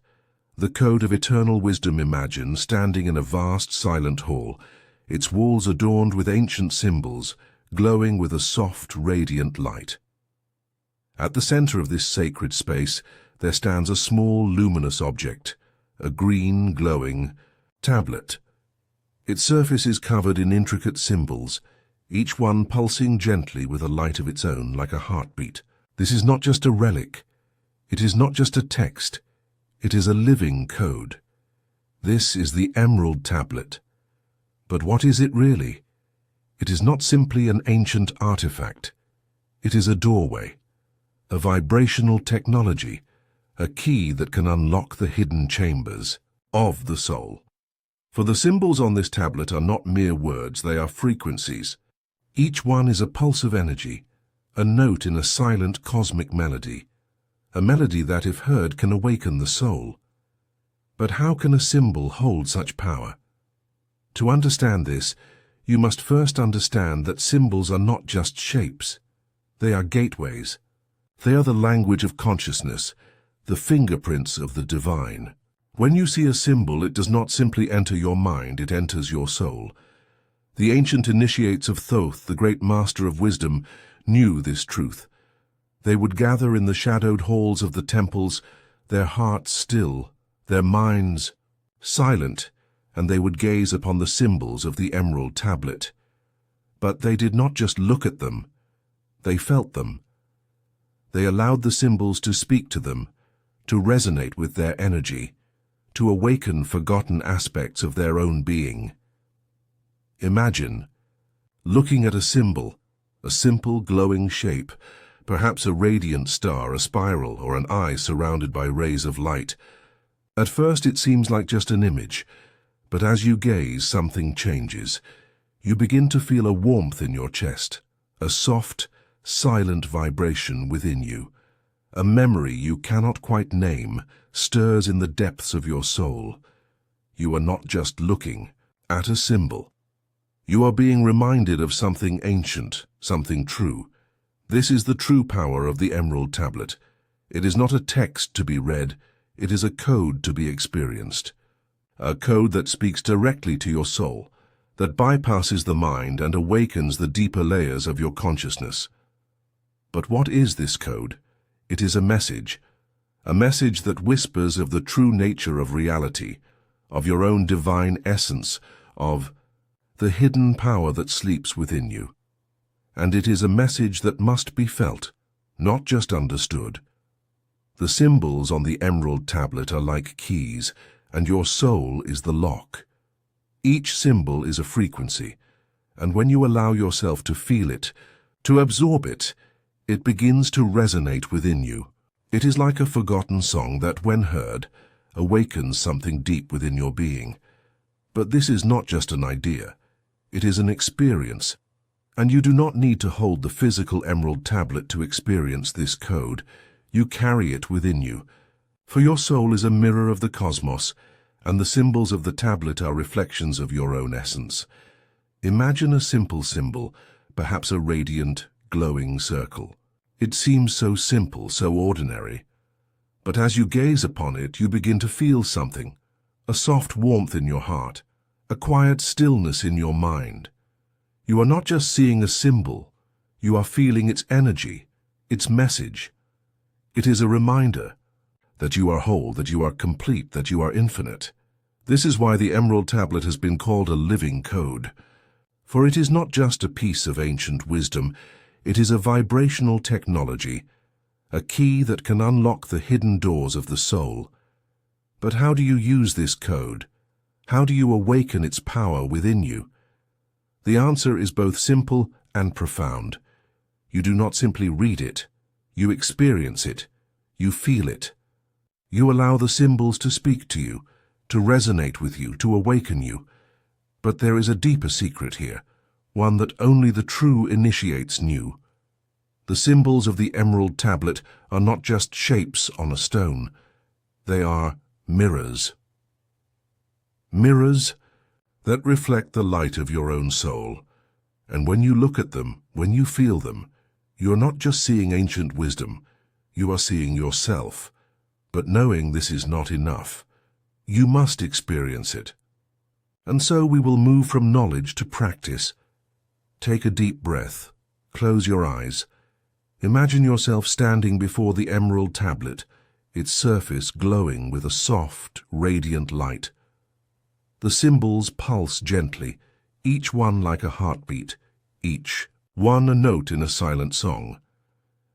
The Code of Eternal Wisdom. Imagine standing in a vast, silent hall, its walls adorned with ancient symbols, glowing with a soft, radiant light. At the center of this sacred space, there stands a small, luminous object, a green, glowing tablet. Its surface is covered in intricate symbols, each one pulsing gently with a light of its own, like a heartbeat. This is not just a relic. It is not just a text. It is a living code. This is the Emerald Tablet. But what is it really? It is not simply an ancient artifact. It is a doorway, a vibrational technology, a key that can unlock the hidden chambers of the soul. For the symbols on this tablet are not mere words, they are frequencies. Each one is a pulse of energy, a note in a silent cosmic melody, a melody that, if heard, can awaken the soul. But how can a symbol hold such power? To understand this, you must first understand that symbols are not just shapes. They are gateways. They are the language of consciousness, the fingerprints of the divine. When you see a symbol, it does not simply enter your mind, it enters your soul. The ancient initiates of Thoth, the great master of wisdom, knew this truth. They would gather in the shadowed halls of the temples, their hearts still, their minds silent, and they would gaze upon the symbols of the Emerald Tablet. But they did not just look at them, they felt them. They allowed the symbols to speak to them, to resonate with their energy, to awaken forgotten aspects of their own being. Imagine looking at a symbol, a simple glowing shape, perhaps a radiant star, a spiral, or an eye surrounded by rays of light. At first it seems like just an image, but as you gaze, something changes. You begin to feel a warmth in your chest, a soft, silent vibration within you. A memory you cannot quite name stirs in the depths of your soul. You are not just looking at a symbol. You are being reminded of something ancient, something true. This is the true power of the Emerald Tablet. It is not a text to be read, it is a code to be experienced. A code that speaks directly to your soul, that bypasses the mind and awakens the deeper layers of your consciousness. But what is this code? It is a message that whispers of the true nature of reality, of your own divine essence, of the hidden power that sleeps within you. And it is a message that must be felt, not just understood. The symbols on the Emerald Tablet are like keys, and your soul is the lock. Each symbol is a frequency, and when you allow yourself to feel it, to absorb it, it begins to resonate within you. It is like a forgotten song that, when heard, awakens something deep within your being. But this is not just an idea. It is an experience. And you do not need to hold the physical Emerald Tablet to experience this code. You carry it within you. For your soul is a mirror of the cosmos, and the symbols of the tablet are reflections of your own essence. Imagine a simple symbol, perhaps a radiant, glowing circle. It seems so simple, so ordinary. But as you gaze upon it, you begin to feel something, a soft warmth in your heart, a quiet stillness in your mind. You are not just seeing a symbol, you are feeling its energy, its message. It is a reminder that you are whole, that you are complete, that you are infinite. This is why the Emerald Tablet has been called a living code. For it is not just a piece of ancient wisdom, it is a vibrational technology, a key that can unlock the hidden doors of the soul. But how do you use this code? How do you awaken its power within you? The answer is both simple and profound. You do not simply read it, you experience it, you feel it. You allow the symbols to speak to you, to resonate with you, to awaken you. But there is a deeper secret here, one that only the true initiates knew. The symbols of the Emerald Tablet are not just shapes on a stone. They are mirrors. Mirrors that reflect the light of your own soul. And when you look at them, when you feel them, you are not just seeing ancient wisdom, you are seeing yourself. But knowing this is not enough, you must experience it. And so we will move from knowledge to practice. Take a deep breath, close your eyes. Imagine yourself standing before the Emerald Tablet, its surface glowing with a soft, radiant light. The symbols pulse gently, each one like a heartbeat, each one a note in a silent song.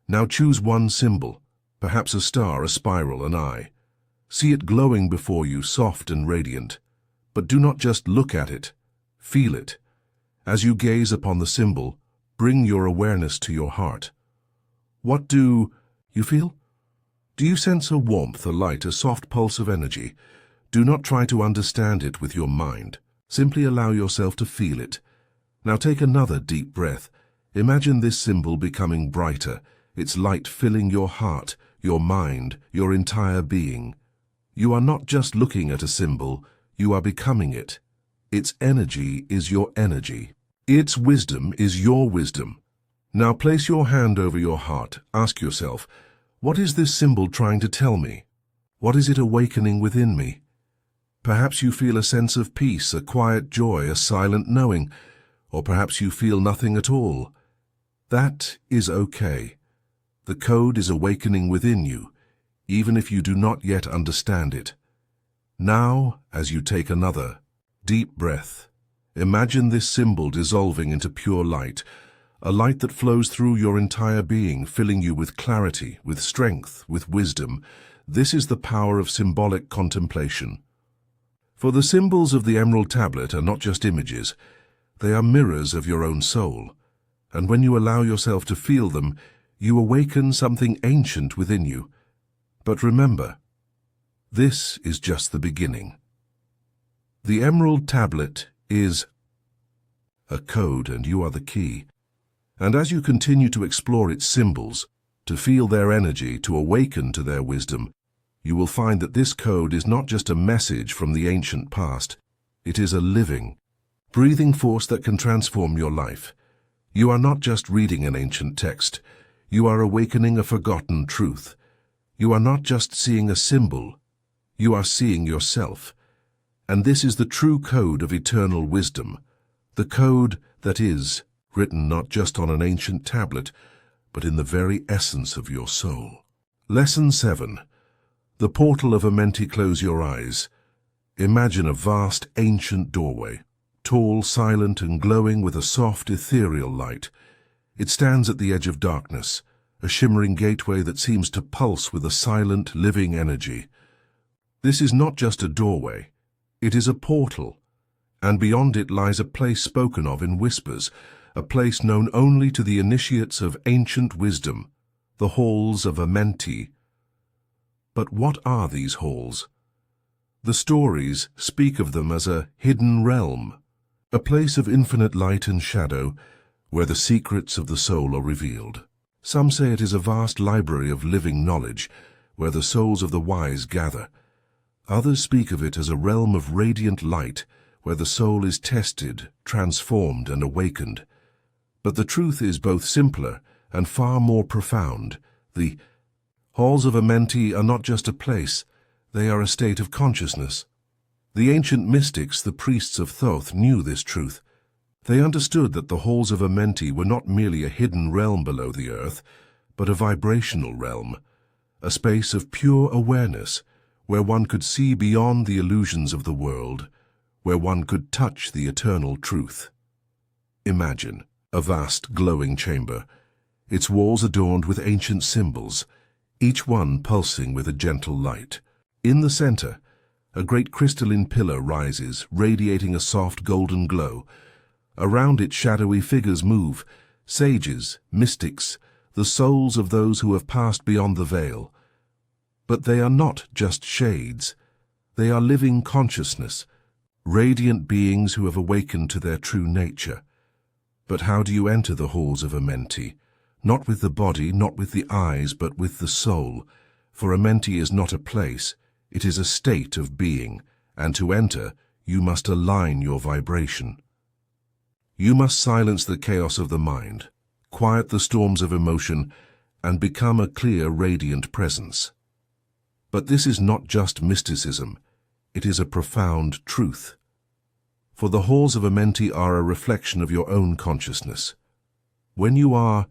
Now choose one symbol, perhaps a star, a spiral, an eye. See it glowing before you, soft and radiant. But do not just look at it, feel it. As you gaze upon the symbol, bring your awareness to your heart. What do you feel? Do you sense a warmth, a light, a soft pulse of energy? Do not try to understand it with your mind. Simply allow yourself to feel it. Now take another deep breath. Imagine this symbol becoming brighter, its light filling your heart, your mind, your entire being. You are not just looking at a symbol, you are becoming it. Its energy is your energy. Its wisdom is your wisdom. Now place your hand over your heart. Ask yourself, what is this symbol trying to tell me? What is it awakening within me? Perhaps you feel a sense of peace, a quiet joy, a silent knowing, or perhaps you feel nothing at all. That is okay. The code is awakening within you, even if you do not yet understand it. Now, as you take another deep breath, imagine this symbol dissolving into pure light, a light that flows through your entire being, filling you with clarity, with strength, with wisdom. This is the power of symbolic contemplation. For the symbols of the Emerald Tablet are not just images, they are mirrors of your own soul. And when you allow yourself to feel them, you awaken something ancient within you. But remember, this is just the beginning. The Emerald Tablet is a code, and you are the key. And as you continue to explore its symbols, to feel their energy, to awaken to their wisdom, you will find that this code is not just a message from the ancient past. It is a living, breathing force that can transform your life. You are not just reading an ancient text. You are awakening a forgotten truth. You are not just seeing a symbol. You are seeing yourself. And this is the true code of eternal wisdom, the code that is written not just on an ancient tablet, but in the very essence of your soul. Lesson 7. The portal of Amenti. Close your eyes. Imagine a vast, ancient doorway, tall, silent, and glowing with a soft, ethereal light. It stands at the edge of darkness, a shimmering gateway that seems to pulse with a silent, living energy. This is not just a doorway. It is a portal, and beyond it lies a place spoken of in whispers, a place known only to the initiates of ancient wisdom, the halls of Amenti. But what are these halls? The stories speak of them as a hidden realm, a place of infinite light and shadow, where the secrets of the soul are revealed. Some say it is a vast library of living knowledge, where the souls of the wise gather. Others speak of it as a realm of radiant light where the soul is tested, transformed, and awakened. But the truth is both simpler and far more profound. The halls of Amenti are not just a place, they are a state of consciousness. The ancient mystics, the priests of Thoth, knew this truth. They understood that the halls of Amenti were not merely a hidden realm below the earth, but a vibrational realm, a space of pure awareness, where one could see beyond the illusions of the world, where one could touch the eternal truth. Imagine a vast glowing chamber, its walls adorned with ancient symbols, each one pulsing with a gentle light. In the center, a great crystalline pillar rises, radiating a soft golden glow. Around it shadowy figures move, sages, mystics, the souls of those who have passed beyond the veil. But they are not just shades. They are living consciousness, radiant beings who have awakened to their true nature. But how do you enter the halls of Amenti? Not with the body, not with the eyes, but with the soul. For Amenti is not a place, it is a state of being, and to enter, you must align your vibration. You must silence the chaos of the mind, quiet the storms of emotion, and become a clear, radiant presence. But this is not just mysticism, it is a profound truth. For the halls of Amenti are a reflection of your own consciousness. When you are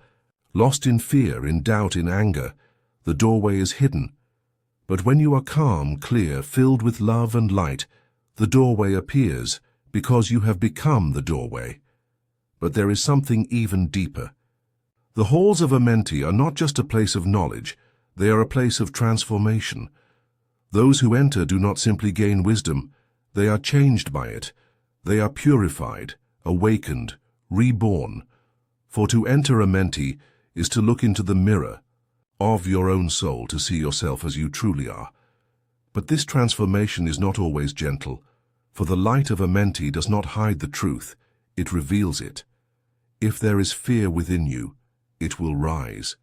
lost in fear, in doubt, in anger, the doorway is hidden. But when you are calm, clear, filled with love and light, the doorway appears because you have become the doorway. But there is something even deeper. The halls of Amenti are not just a place of knowledge, they are a place of transformation. Those who enter do not simply gain wisdom, they are changed by it. They are purified, awakened, reborn. For to enter Amenti is to look into the mirror of your own soul to see yourself as you truly are. But this transformation is not always gentle, for the light of Amenti does not hide the truth, it reveals it. If there is fear within you, it will rise.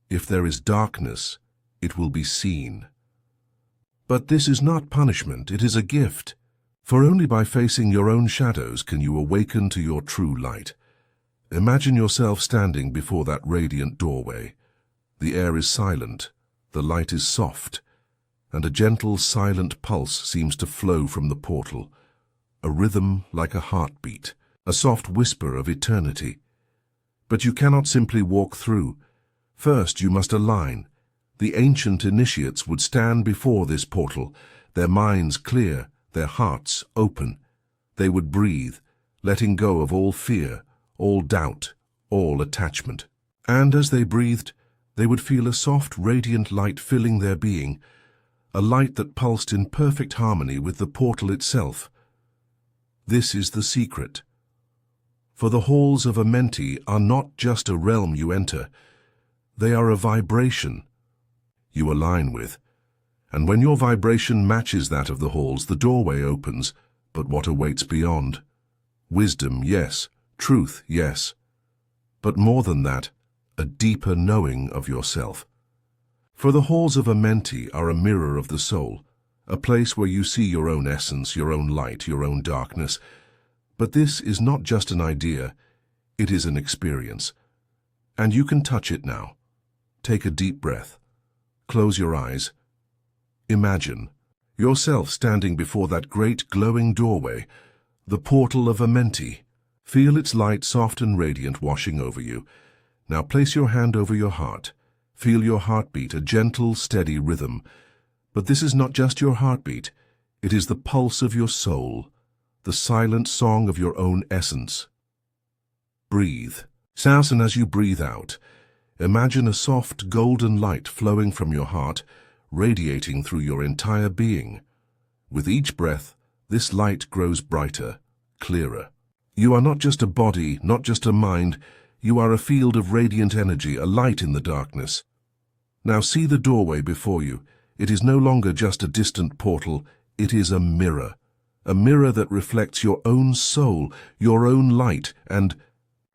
If there is darkness, it will be seen. But this is not punishment, it is a gift. For only by facing your own shadows can you awaken to your true light. Imagine yourself standing before that radiant doorway. The air is silent, the light is soft, and a gentle, silent pulse seems to flow from the portal, a rhythm like a heartbeat, a soft whisper of eternity. But you cannot simply walk through. First, you must align. The ancient initiates would stand before this portal, their minds clear, their hearts open. They would breathe, letting go of all fear, all doubt, all attachment. And as they breathed, they would feel a soft, radiant light filling their being, a light that pulsed in perfect harmony with the portal itself. This is the secret. For the halls of Amenti are not just a realm you enter, they are a vibration you align with. And when your vibration matches that of the halls, the doorway opens, but what awaits beyond? Wisdom, yes. Truth, yes. But more than that, a deeper knowing of yourself. For the halls of Amenti are a mirror of the soul, a place where you see your own essence, your own light, your own darkness. But this is not just an idea, it is an experience. And you can touch it now. Take a deep breath. Close your eyes. Imagine yourself standing before that great glowing doorway, the portal of Amenti. Feel its light soft and radiant washing over you. Now place your hand over your heart. Feel your heartbeat, a gentle, steady rhythm. But this is not just your heartbeat. It is the pulse of your soul, the silent song of your own essence. Breathe. And as you breathe out, imagine a soft, golden light flowing from your heart, radiating through your entire being. With each breath, this light grows brighter, clearer. You are not just a body, not just a mind, you are a field of radiant energy, a light in the darkness. Now see the doorway before you. It is no longer just a distant portal, it is a mirror that reflects your own soul, your own light, and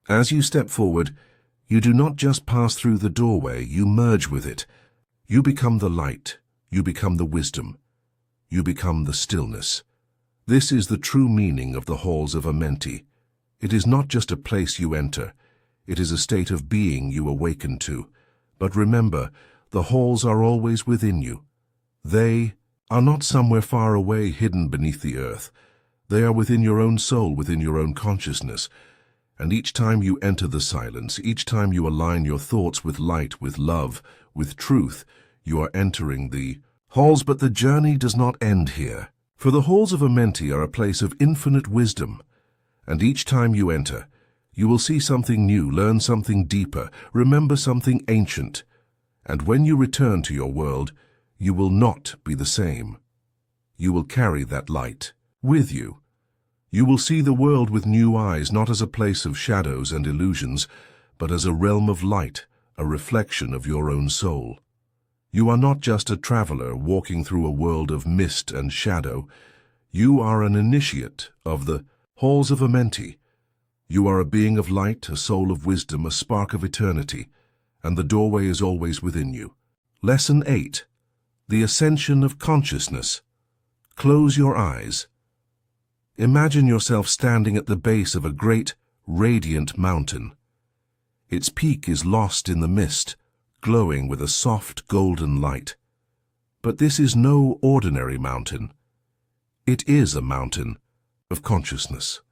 as you step forward, you do not just pass through the doorway, you merge with it. You become the light, you become the wisdom. you become the stillness. This is the true meaning of the halls of Amenti. It is not just a place you enter, it is a state of being you awaken to. But remember, the halls are always within you. They are not somewhere far away hidden beneath the earth. They are within your own soul, within your own consciousness. And each time you enter the silence, each time you align your thoughts with light, with love, with truth, you are entering the halls. But the journey does not end here. For the halls of Amenti are a place of infinite wisdom. And each time you enter, you will see something new, learn something deeper, remember something ancient. And when you return to your world, you will not be the same. You will carry that light with you. You will see the world with new eyes, not as a place of shadows and illusions, but as a realm of light, a reflection of your own soul. You are not just a traveler walking through a world of mist and shadow. You are an initiate of the halls of Amenti. You are a being of light, a soul of wisdom, a spark of eternity, and the doorway is always within you. Lesson 8. The Ascension of Consciousness. Close your eyes. Imagine yourself standing at the base of a great, radiant mountain. Its peak is lost in the mist, glowing with a soft golden light. But this is no ordinary mountain. It is a mountain of consciousness,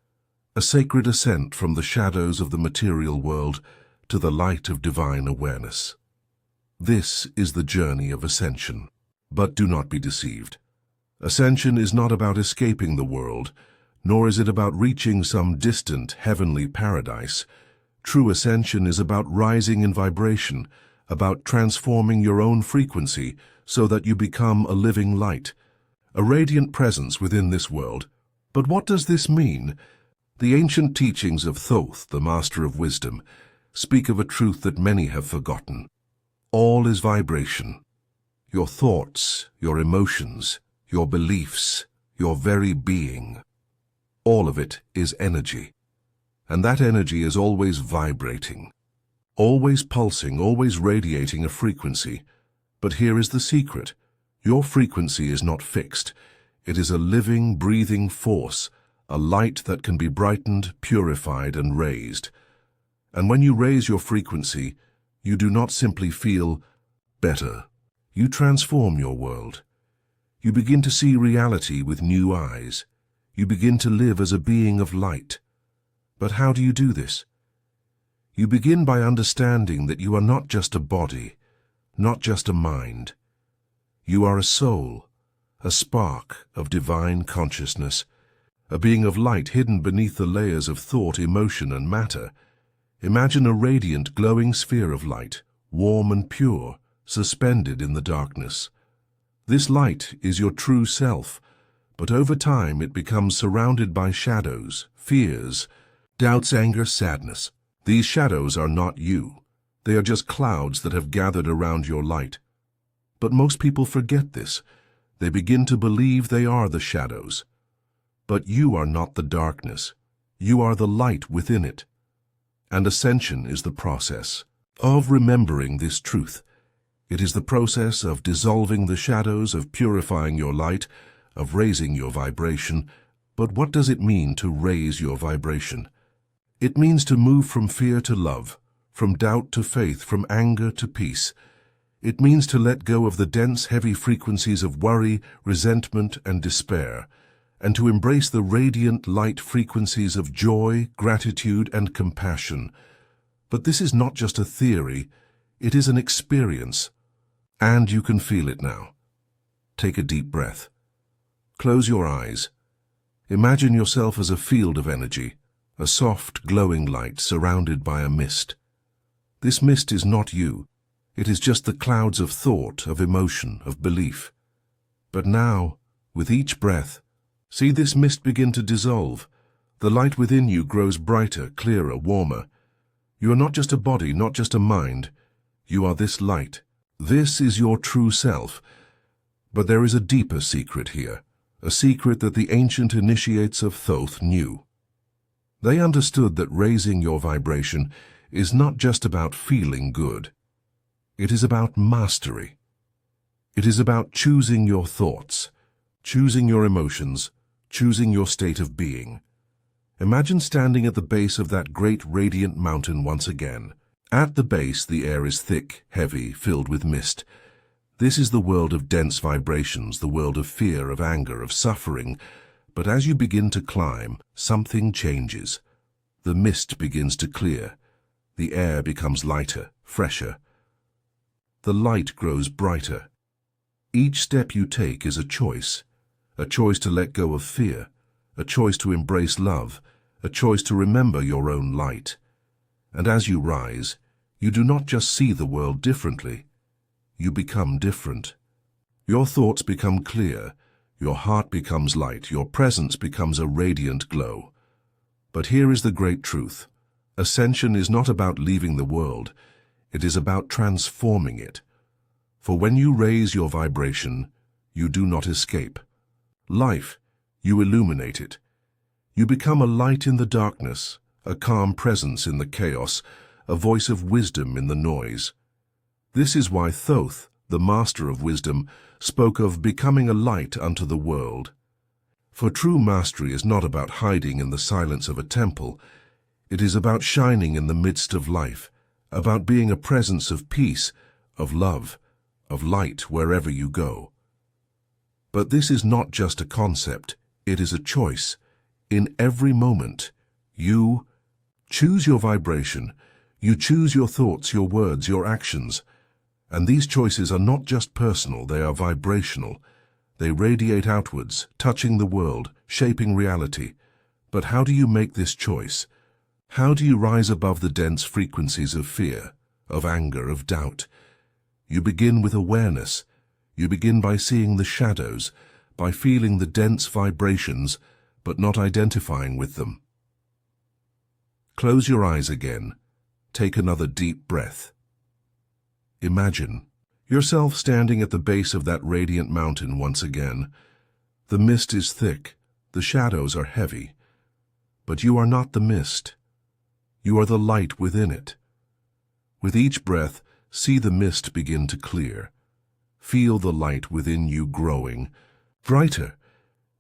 a sacred ascent from the shadows of the material world to the light of divine awareness. This is the journey of ascension. But do not be deceived. Ascension is not about escaping the world, nor is it about reaching some distant heavenly paradise. True ascension is about rising in vibration, about transforming your own frequency so that you become a living light, a radiant presence within this world. But what does this mean? The ancient teachings of Thoth, the master of wisdom, speak of a truth that many have forgotten. All is vibration. Your thoughts, your emotions, your beliefs, your very being. All of it is energy. And that energy is always vibrating, always pulsing, always radiating a frequency. But here is the secret. Your frequency is not fixed. It is a living, breathing force, a light that can be brightened, purified, and raised. And when you raise your frequency, you do not simply feel better. You transform your world. You begin to see reality with new eyes. You begin to live as a being of light. But how do you do this? You begin by understanding that you are not just a body, not just a mind. You are a soul, a spark of divine consciousness, a being of light hidden beneath the layers of thought, emotion, and matter. Imagine a radiant, glowing sphere of light, warm and pure, suspended in the darkness. This light is your true self, but over time it becomes surrounded by shadows, fears, doubts, anger, sadness. These shadows are not you. They are just clouds that have gathered around your light. But most people forget this. They begin to believe they are the shadows. But you are not the darkness. You are the light within it. And ascension is the process of remembering this truth. It is the process of dissolving the shadows, of purifying your light, of raising your vibration. But what does it mean to raise your vibration? It means to move from fear to love, from doubt to faith, from anger to peace. It means to let go of the dense, heavy frequencies of worry, resentment, and despair, and to embrace the radiant, light frequencies of joy, gratitude, and compassion. But this is not just a theory, it is an experience, and you can feel it now. Take a deep breath. Close your eyes. Imagine yourself as a field of energy, a soft, glowing light surrounded by a mist. This mist is not you. It is just the clouds of thought, of emotion, of belief. But now, with each breath, see this mist begin to dissolve. The light within you grows brighter, clearer, warmer. You are not just a body, not just a mind. You are this light. This is your true self. But there is a deeper secret here, a secret that the ancient initiates of Thoth knew. They understood that raising your vibration is not just about feeling good. It is about mastery. It is about choosing your thoughts, choosing your emotions, choosing your state of being. Imagine standing at the base of that great radiant mountain once again. At the base, the air is thick, heavy, filled with mist. This is the world of dense vibrations, the world of fear, of anger, of suffering. But as you begin to climb, something changes. The mist begins to clear. The air becomes lighter, fresher. The light grows brighter. Each step you take is a choice to let go of fear, a choice to embrace love, a choice to remember your own light. And as you rise, you do not just see the world differently, you become different. Your thoughts become clear, your heart becomes light, your presence becomes a radiant glow. But here is the great truth. Ascension is not about leaving the world, it is about transforming it. For when you raise your vibration, you do not escape. Life, you illuminate it. You become a light in the darkness, a calm presence in the chaos, a voice of wisdom in the noise. This is why Thoth, the master of wisdom, spoke of becoming a light unto the world. For true mastery is not about hiding in the silence of a temple. It is about shining in the midst of life, about being a presence of peace, of love, of light wherever you go. But this is not just a concept, it is a choice. In every moment, you choose your vibration, you choose your thoughts, your words, your actions. And these choices are not just personal, they are vibrational. They radiate outwards, touching the world, shaping reality. But how do you make this choice? How do you rise above the dense frequencies of fear, of anger, of doubt? You begin with awareness. You begin by seeing the shadows, by feeling the dense vibrations, but not identifying with them. Close your eyes again. Take another deep breath. Imagine yourself standing at the base of that radiant mountain once again. The mist is thick, the shadows are heavy, but you are not the mist. You are the light within it. With each breath, see the mist begin to clear. Feel the light within you growing brighter.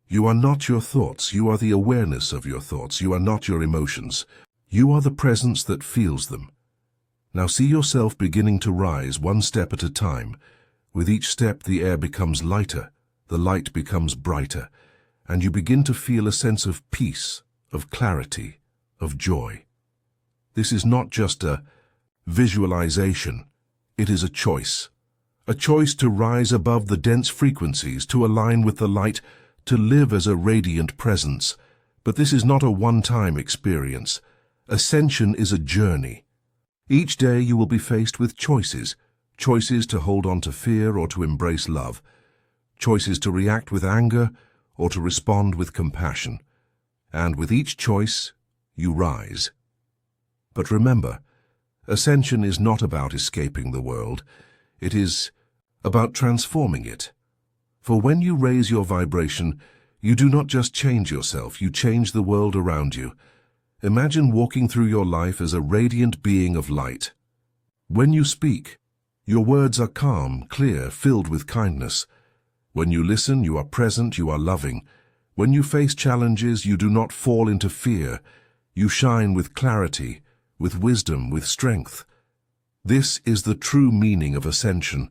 You are not your thoughts, you are the awareness of your thoughts. You are not your emotions. You are the presence that feels them. Now see yourself beginning to rise one step at a time. With each step, the air becomes lighter, the light becomes brighter, and you begin to feel a sense of peace, of clarity, of joy. This is not just a visualization, it is a choice to rise above the dense frequencies, to align with the light, to live as a radiant presence. But this is not a one-time experience. Ascension is a journey. Each day you will be faced with choices to hold on to fear or to embrace love, choices to react with anger or to respond with compassion. And with each choice, you rise. But remember, ascension is not about escaping the world. It is about transforming it. For when you raise your vibration, you do not just change yourself, you change the world around you. Imagine walking through your life as a radiant being of light. When you speak, your words are calm, clear, filled with kindness. When you listen, you are present, you are loving. When you face challenges, you do not fall into fear. You shine with clarity, with wisdom, with strength. This is the true meaning of ascension.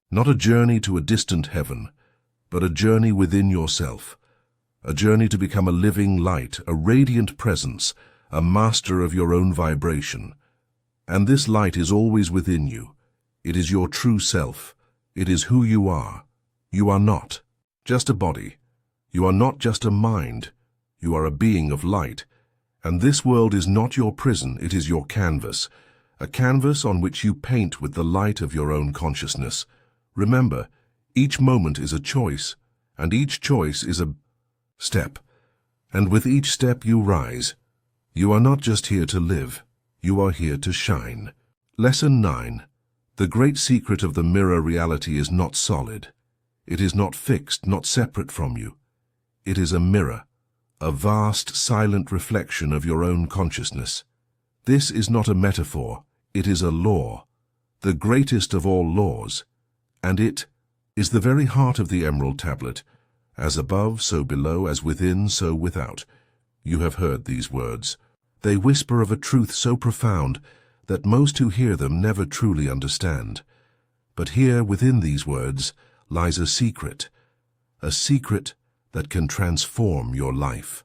Not a journey to a distant heaven, but a journey within yourself. A journey to become a living light, a radiant presence, a master of your own vibration. And this light is always within you. It is your true self. It is who you are. You are not just a body. You are not just a mind. You are a being of light. And this world is not your prison, it is your canvas. A canvas on which you paint with the light of your own consciousness. Remember, each moment is a choice, and each choice is a step. And with each step you rise. You are not just here to live, you are here to shine. Lesson 9. The great secret of the mirror reality is not solid. It is not fixed, not separate from you. It is a mirror, a vast, silent reflection of your own consciousness. This is not a metaphor, it is a law, the greatest of all laws, and it is the very heart of the Emerald Tablet, As above, so below, as within, so without. You have heard these words. They whisper of a truth so profound that most who hear them never truly understand. But here, within these words, lies a secret that can transform your life.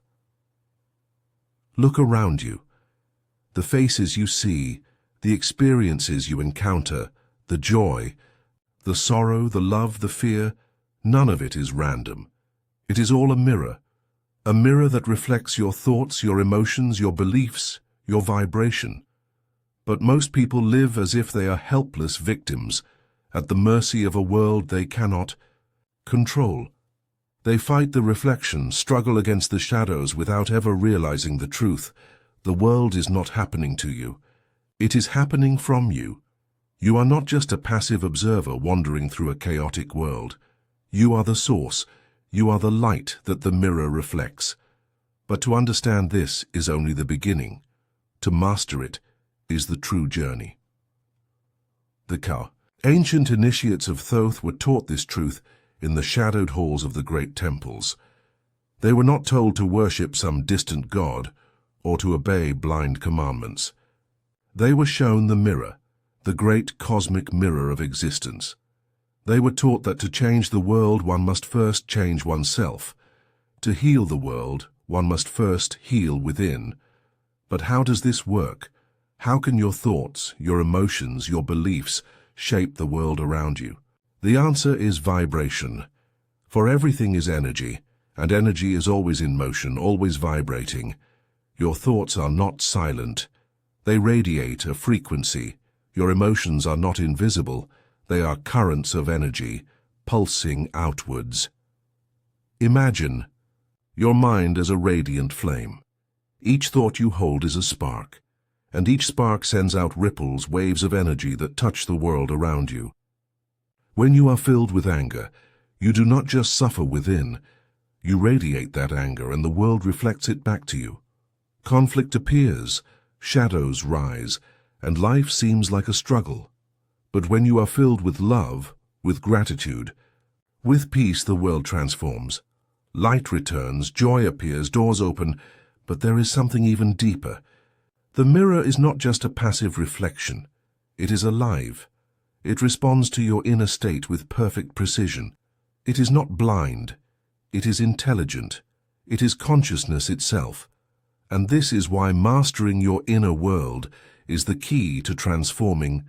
Look around you. The faces you see, the experiences you encounter, the joy, the sorrow, the love, the fear, none of it is random. It is all a mirror that reflects your thoughts, your emotions, your beliefs, your vibration. But most people live as if they are helpless victims, at the mercy of a world they cannot control. They fight the reflection, struggle against the shadows without ever realizing the truth. The world is not happening to you. It is happening from you. You are not just a passive observer wandering through a chaotic world. You are the source. You are the light that the mirror reflects. But to understand this is only the beginning. To master it is the true journey. The Ka. Ancient initiates of Thoth were taught this truth in the shadowed halls of the great temples. They were not told to worship some distant god or to obey blind commandments. They were shown the mirror, the great cosmic mirror of existence. They were taught that to change the world one must first change oneself. To heal the world one must first heal within. But how does this work? How can your thoughts, your emotions, your beliefs shape the world around you? The answer is vibration. For everything is energy, and energy is always in motion, always vibrating. Your thoughts are not silent. They radiate a frequency. Your emotions are not invisible. They are currents of energy, pulsing outwards. Imagine your mind as a radiant flame. Each thought you hold is a spark, and each spark sends out ripples, waves of energy that touch the world around you. When you are filled with anger, you do not just suffer within. You radiate that anger, and the world reflects it back to you. Conflict appears, shadows rise, and life seems like a struggle. But when you are filled with love, with gratitude, with peace, the world transforms. Light returns, joy appears, doors open, but there is something even deeper. The mirror is not just a passive reflection. It is alive. It responds to your inner state with perfect precision. It is not blind. It is intelligent. It is consciousness itself. And this is why mastering your inner world is the key to transforming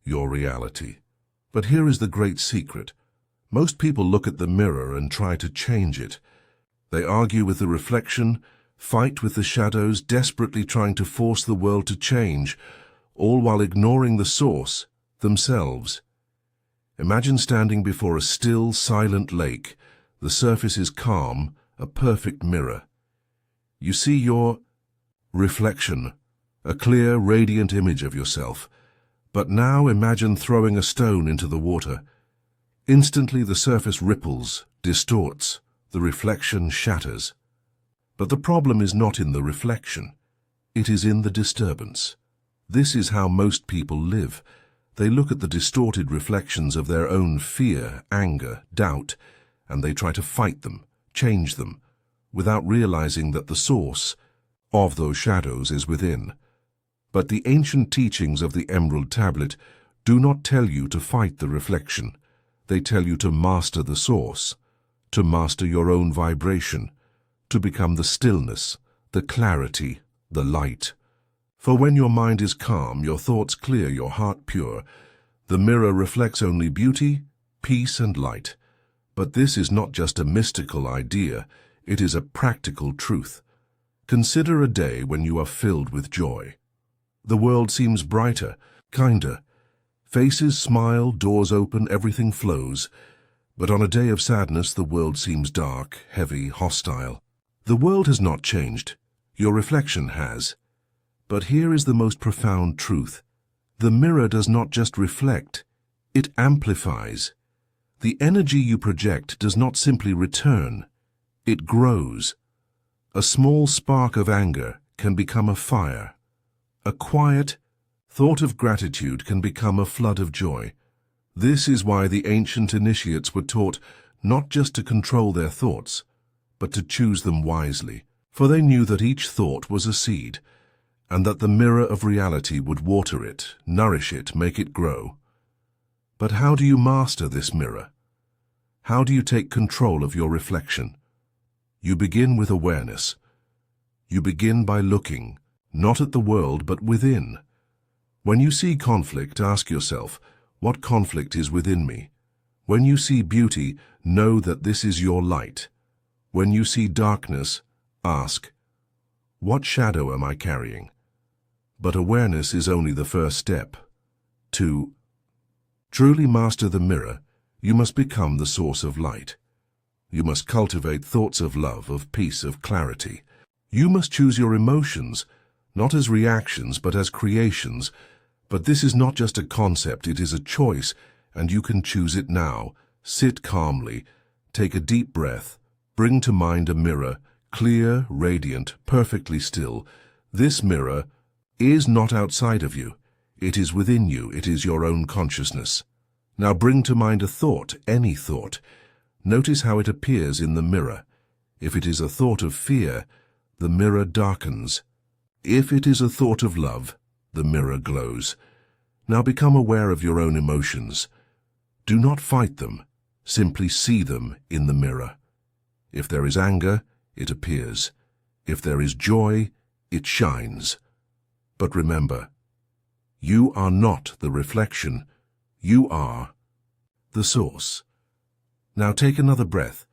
your reality. But here is the great secret. Most people look at the mirror and try to change it. They argue with the reflection, fight with the shadows, desperately trying to force the world to change, all while ignoring the source, themselves. Imagine standing before a still, silent lake. The surface is calm, a perfect mirror. You see your reflection, a clear, radiant image of yourself. But now imagine throwing a stone into the water. Instantly the surface ripples, distorts, the reflection shatters. But the problem is not in the reflection. It is in the disturbance. This is how most people live. They look at the distorted reflections of their own fear, anger, doubt, and they try to fight them, change them, without realizing that the source of those shadows is within. But the ancient teachings of the Emerald Tablet do not tell you to fight the reflection. They tell you to master the source, to master your own vibration, to become the stillness, the clarity, the light. For when your mind is calm, your thoughts clear, your heart pure, the mirror reflects only beauty, peace, and light. But this is not just a mystical idea, it is a practical truth. Consider a day when you are filled with joy. The world seems brighter, kinder. Faces smile, doors open, everything flows. But on a day of sadness, the world seems dark, heavy, hostile. The world has not changed. Your reflection has. But here is the most profound truth. The mirror does not just reflect, it amplifies. The energy you project does not simply return, it grows. A small spark of anger can become a fire. A quiet thought of gratitude can become a flood of joy. This is why the ancient initiates were taught not just to control their thoughts, but to choose them wisely. For they knew that each thought was a seed, and that the mirror of reality would water it, nourish it, make it grow. But how do you master this mirror? How do you take control of your reflection? You begin with awareness. You begin by looking, not at the world, but within. When you see conflict, ask yourself, what conflict is within me? When you see beauty, know that this is your light. When you see darkness, ask, what shadow am I carrying? But awareness is only the first step. To truly master the mirror, you must become the source of light. You must cultivate thoughts of love, of peace, of clarity. You must choose your emotions, not as reactions, but as creations. But this is not just a concept, it is a choice, and you can choose it now. Sit calmly, take a deep breath, bring to mind a mirror, clear, radiant, perfectly still. This mirror is not outside of you. It is within you. It is your own consciousness. Now bring to mind a thought, any thought. Notice how it appears in the mirror. If it is a thought of fear, the mirror darkens. If it is a thought of love, the mirror glows. Now become aware of your own emotions. Do not fight them. Simply see them in the mirror. If there is anger, it appears. If there is joy, it shines. But remember, you are not the reflection. You are the source. Now take another breath.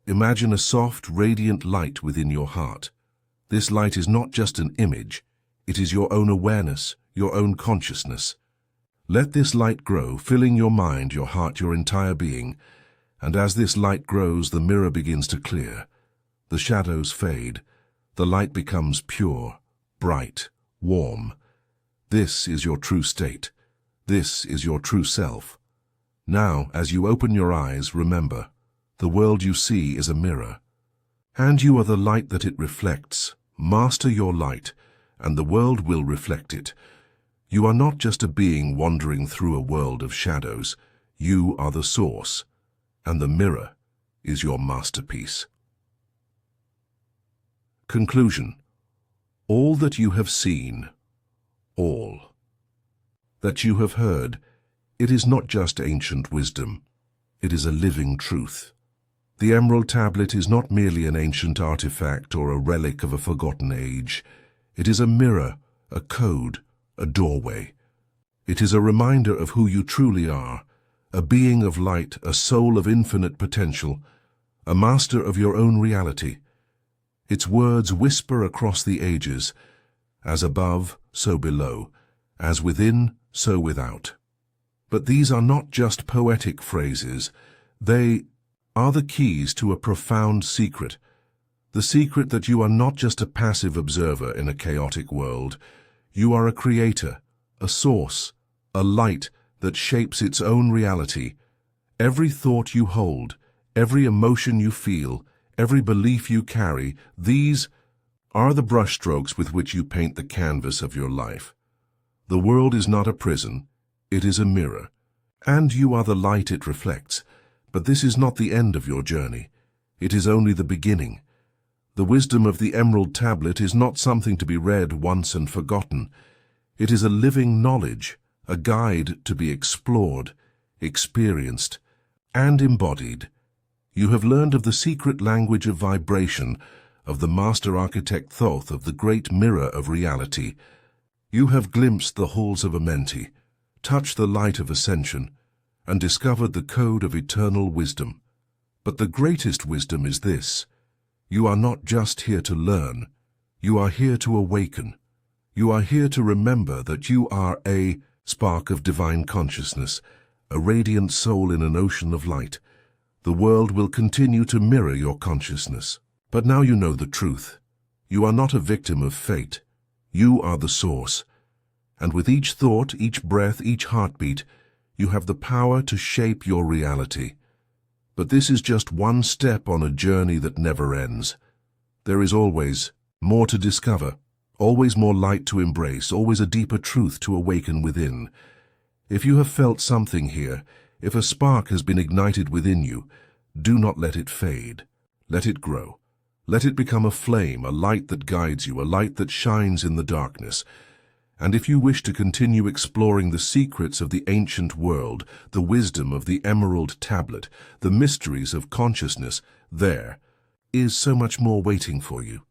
Imagine a soft, radiant light within your heart. This light is not just an image. It is your own awareness, your own consciousness. Let this light grow, filling your mind, your heart, your entire being. And as this light grows, the mirror begins to clear. The shadows fade. The light becomes pure, bright, warm. This is your true state. This is your true self. Now, as you open your eyes, remember, the world you see is a mirror. And you are the light that it reflects. Master your light, and the world will reflect it. You are not just a being wandering through a world of shadows. You are the source, and the mirror is your masterpiece. Conclusion. All that you have seen, all that you have heard, it is not just ancient wisdom. It is a living truth. The Emerald Tablet is not merely an ancient artifact or a relic of a forgotten age. It is a mirror, a code, a doorway. It is a reminder of who you truly are, a being of light, a soul of infinite potential, a master of your own reality. Its words whisper across the ages, as above, so below, as within, so without. But these are not just poetic phrases. They are the keys to a profound secret, the secret that you are not just a passive observer in a chaotic world. You are a creator, a source, a light that shapes its own reality. Every thought you hold, every emotion you feel, every belief you carry, these are the brushstrokes with which you paint the canvas of your life. The world is not a prison, it is a mirror, and you are the light it reflects. But this is not the end of your journey. It is only the beginning. The wisdom of the Emerald Tablet is not something to be read once and forgotten. It is a living knowledge, a guide to be explored, experienced, and embodied. You have learned of the secret language of vibration, of the master architect Thoth, of the great mirror of reality. You have glimpsed the halls of Amenti, touched the light of ascension, and discovered the code of eternal wisdom. But the greatest wisdom is this: you are not just here to learn, you are here to awaken. You are here to remember that you are a spark of divine consciousness, a radiant soul in an ocean of light. The world will continue to mirror your consciousness. But now you know the truth. You are not a victim of fate. You are the source. And with each thought, each breath, each heartbeat, you have the power to shape your reality. But this is just one step on a journey that never ends. There is always more to discover, always more light to embrace, always a deeper truth to awaken within. If you have felt something here, if a spark has been ignited within you, Do not let it fade. Let it grow. Let it become a flame, a light that guides you, a light that shines in the darkness. And if you wish to continue exploring the secrets of the ancient world, the wisdom of the Emerald Tablet, the mysteries of consciousness, there is so much more waiting for you.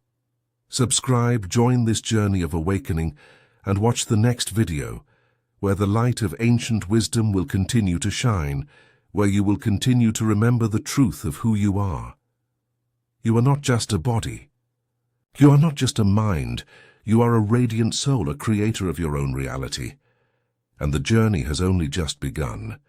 Subscribe, join this journey of awakening, and watch the next video, where the light of ancient wisdom will continue to shine, where you will continue to remember the truth of who you are. You are not just a body. You are not just a mind. You are a radiant soul, a creator of your own reality. And the journey has only just begun.